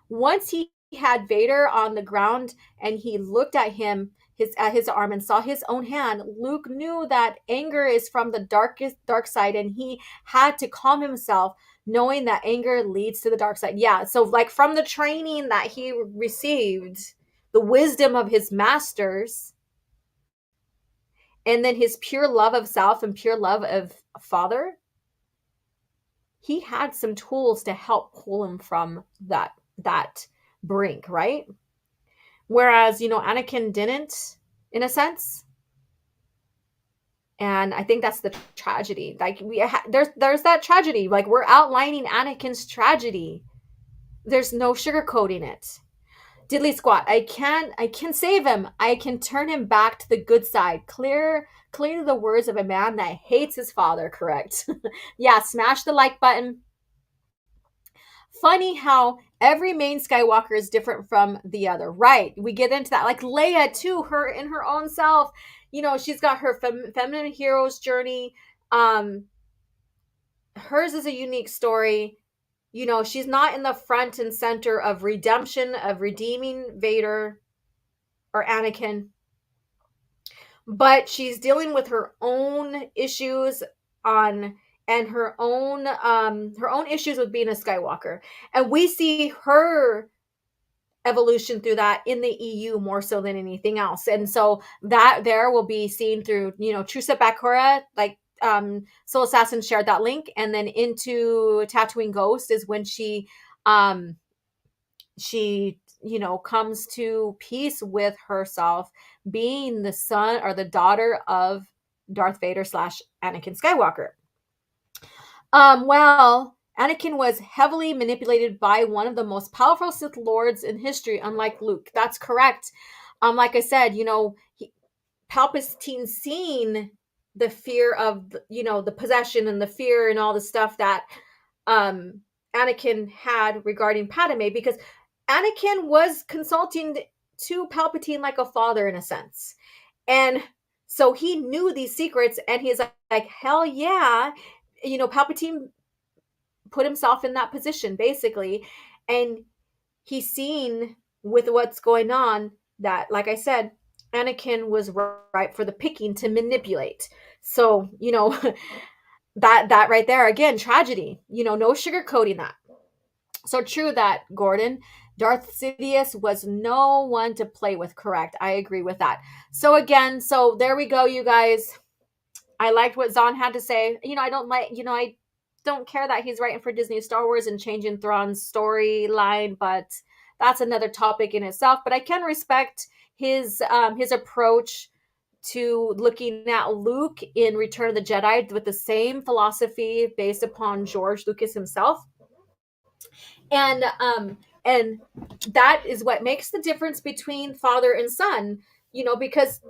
Once he had Vader on the ground and he looked at his arm and saw his own hand, Luke knew that anger is from the dark side, and he had to calm himself, knowing that anger leads to the dark side. Yeah, so like from the training that he received, the wisdom of his masters, and then his pure love of self and pure love of father, he had some tools to help pull him from that brink, right? Whereas, Anakin didn't, in a sense. And I think that's the tragedy. Like there's that tragedy. Like we're outlining Anakin's tragedy. There's no sugarcoating it. Diddly squat. I can save him. I can turn him back to the good side. Clear the words of a man that hates his father, correct? Yeah, smash the like button. Funny how every main Skywalker is different from the other, right? We get into that. Like Leia too, her in her own self, she's got her feminine hero's journey. Hers is a unique story. She's not in the front and center of redemption, of redeeming Vader or Anakin, but she's dealing with her own issues and her own issues with being a Skywalker. And we see her evolution through that in the EU more so than anything else. And so that there will be seen through, Trusa Bakura, like Soul Assassin shared that link. And then into Tatooine Ghost is when she comes to peace with herself being the son or the daughter of Darth Vader / Anakin Skywalker. Well, Anakin was heavily manipulated by one of the most powerful Sith Lords in history, unlike Luke. That's correct. Like I said, Palpatine seen the fear of, the possession and the fear and all the stuff that Anakin had regarding Padme, because Anakin was consulting to Palpatine like a father in a sense. And so he knew these secrets, and he's like, hell yeah. Palpatine put himself in that position basically, and he's seen with what's going on that, like I said, Anakin was ripe for the picking to manipulate. So, that right there, again, tragedy, no sugarcoating that. So true that, Gordon. Darth Sidious was no one to play with, correct. I agree with that. So again, so there we go, you guys. I liked what Zahn had to say. I don't care that he's writing for Disney Star Wars and changing Thrawn's storyline, but that's another topic in itself. But I can respect his approach to looking at Luke in Return of the Jedi with the same philosophy based upon George Lucas himself. And that is what makes the difference between father and son, because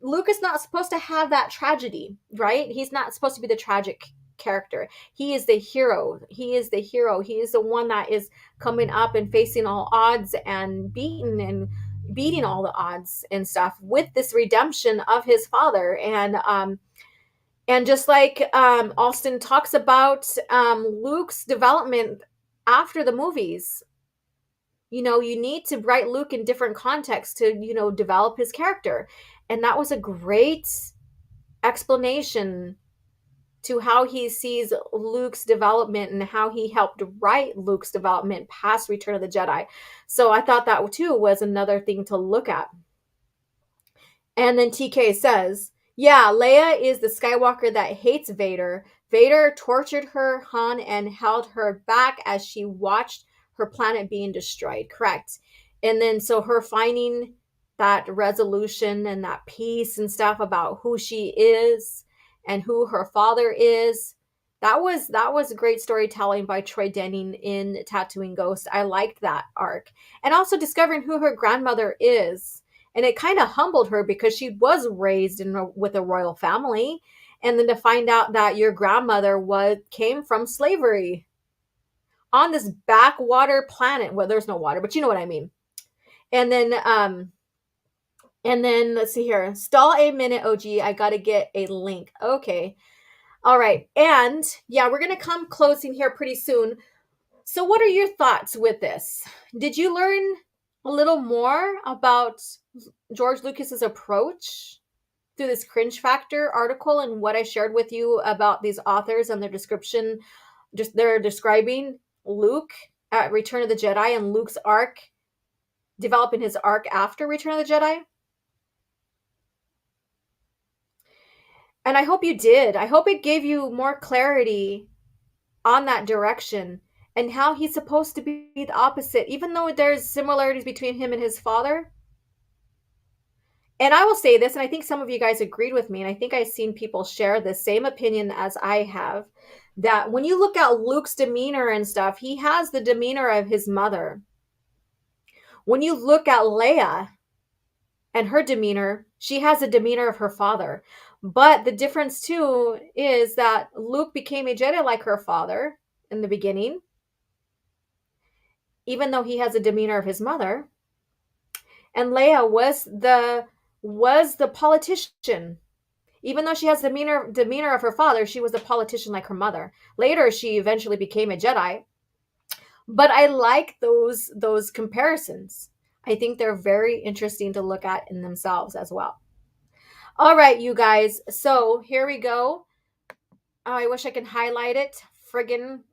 Luke is not supposed to have that tragedy, right? He's not supposed to be the tragic character. He is the hero. He is the hero. He is the one that is coming up and facing all odds and beating all the odds and stuff with this redemption of his father. And just like Austin talks about Luke's development after the movies, you need to write Luke in different contexts to, develop his character. And that was a great explanation to how he sees Luke's development and how he helped write Luke's development past Return of the Jedi. So I thought that too was another thing to look at. And then TK says, yeah, Leia is the Skywalker that hates Vader. Vader tortured her, Han, and held her back as she watched her planet being destroyed. Correct. And then so her finding that resolution and that peace and stuff about who she is and who her father is. That was great storytelling by Troy Denning in Tatooine Ghost. I liked that arc. And also discovering who her grandmother is. And it kind of humbled her because she was raised with a royal family. And then to find out that your grandmother came from slavery on this backwater planet. Well, there's no water, but you know what I mean. And then let's see here. Stall a minute, OG. I got to get a link. Okay. All right. And yeah, we're going to come closing here pretty soon. So what are your thoughts with this? Did you learn a little more about George Lucas's approach through this Cringe Factor article and what I shared with you about these authors and their description? Just they're describing Luke at Return of the Jedi and Luke's arc, developing his arc after Return of the Jedi. And I hope you did. I hope it gave you more clarity on that direction and how he's supposed to be the opposite, even though there's similarities between him and his father. And I will say this, and I think some of you guys agreed with me, and I think I've seen people share the same opinion as I have, that when you look at Luke's demeanor and stuff, he has the demeanor of his mother. When you look at Leia and her demeanor, she has the demeanor of her father. But the difference too is that Luke became a Jedi like her father in the beginning, even though he has a demeanor of his mother. And Leia was the politician. Even though she has the demeanor of her father, she was a politician like her mother. Later, she eventually became a Jedi. But I like those comparisons. I think they're very interesting to look at in themselves as well. All right, you guys. So here we go. I wish I could highlight it. Friggin'.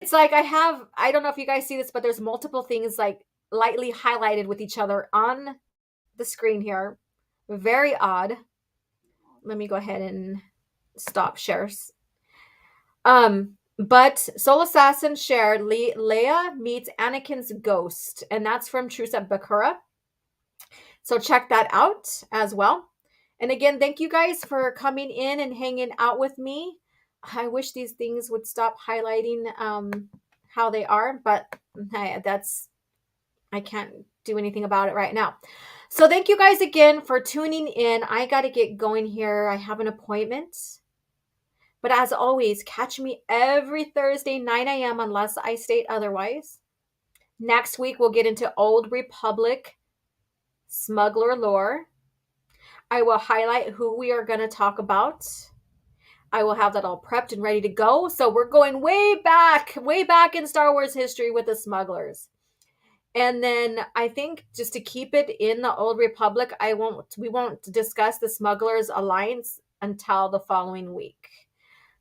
It's like I don't know if you guys see this, but there's multiple things like lightly highlighted with each other on the screen here. Very odd. Let me go ahead and stop shares. But Soul Assassin shared Leia meets Anakin's ghost, and that's from Truce at Bakura. So check that out as well. And again, thank you guys for coming in and hanging out with me. I wish these things would stop highlighting how they are, but I can't do anything about it right now. So thank you guys again for tuning in. I got to get going here. I have an appointment. But as always, catch me every Thursday, 9 a.m. unless I state otherwise. Next week, we'll get into Old Republic Smuggler lore. I will highlight who we are going to talk about. I will have that all prepped and ready to go. So we're going way back in Star Wars history with the Smugglers. And then I think just to keep it in the Old Republic, we won't discuss the Smugglers Alliance until the following week.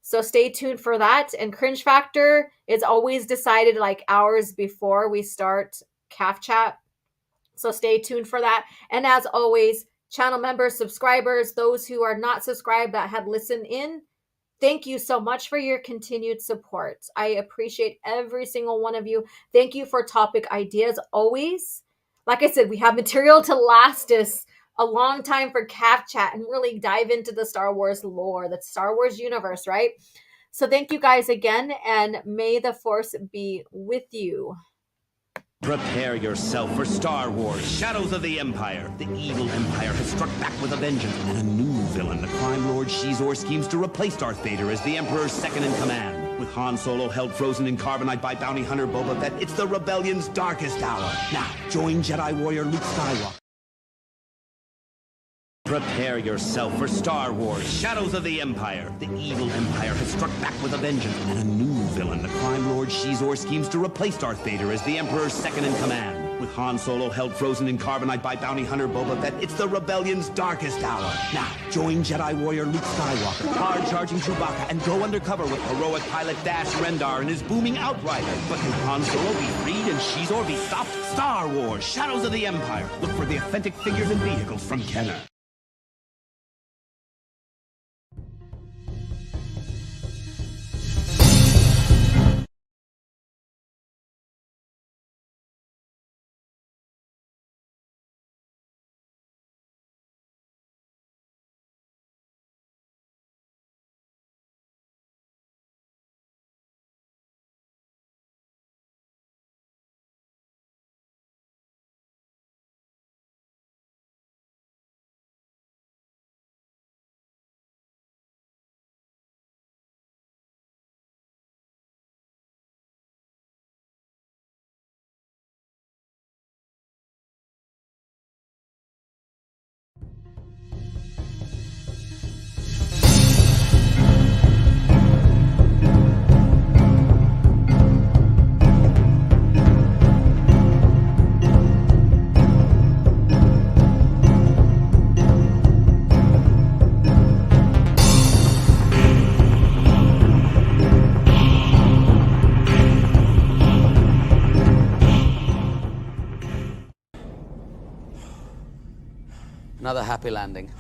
So stay tuned for that. And Cringe Factor is always decided like hours before we start CAF chat. So stay tuned for that. And as always, channel members, subscribers, those who are not subscribed that have listened in, thank you so much for your continued support. I appreciate every single one of you. Thank you for topic ideas always. Like I said, we have material to last us a long time for CAF chat and really dive into the Star Wars lore, the Star Wars universe, right? So thank you guys again, and may the Force be with you. Prepare yourself for Star Wars, Shadows of the Empire. The evil Empire has struck back with a vengeance, and a new villain, the crime lord G.Starwars, schemes to replace Darth Vader as the Emperor's second-in-command. With Han Solo held frozen in carbonite by bounty hunter Boba Fett, it's the rebellion's darkest hour. Now, join Jedi warrior Luke Skywalker. Prepare yourself for Star Wars, Shadows of the Empire. The evil Empire has struck back with a vengeance, and a new villain, the crime lord G.Starwars, schemes to replace Darth Vader as the Emperor's second-in-command. With Han Solo held frozen in carbonite by bounty hunter Boba Fett, it's the rebellion's darkest hour. Now, join Jedi warrior Luke Skywalker, hard-charging Chewbacca, and go undercover with heroic pilot Dash Rendar and his booming Outrider. But can Han Solo be freed and G.Starwars be stopped? Star Wars, Shadows of the Empire. Look for the authentic figures and vehicles from Kenner. Another happy landing.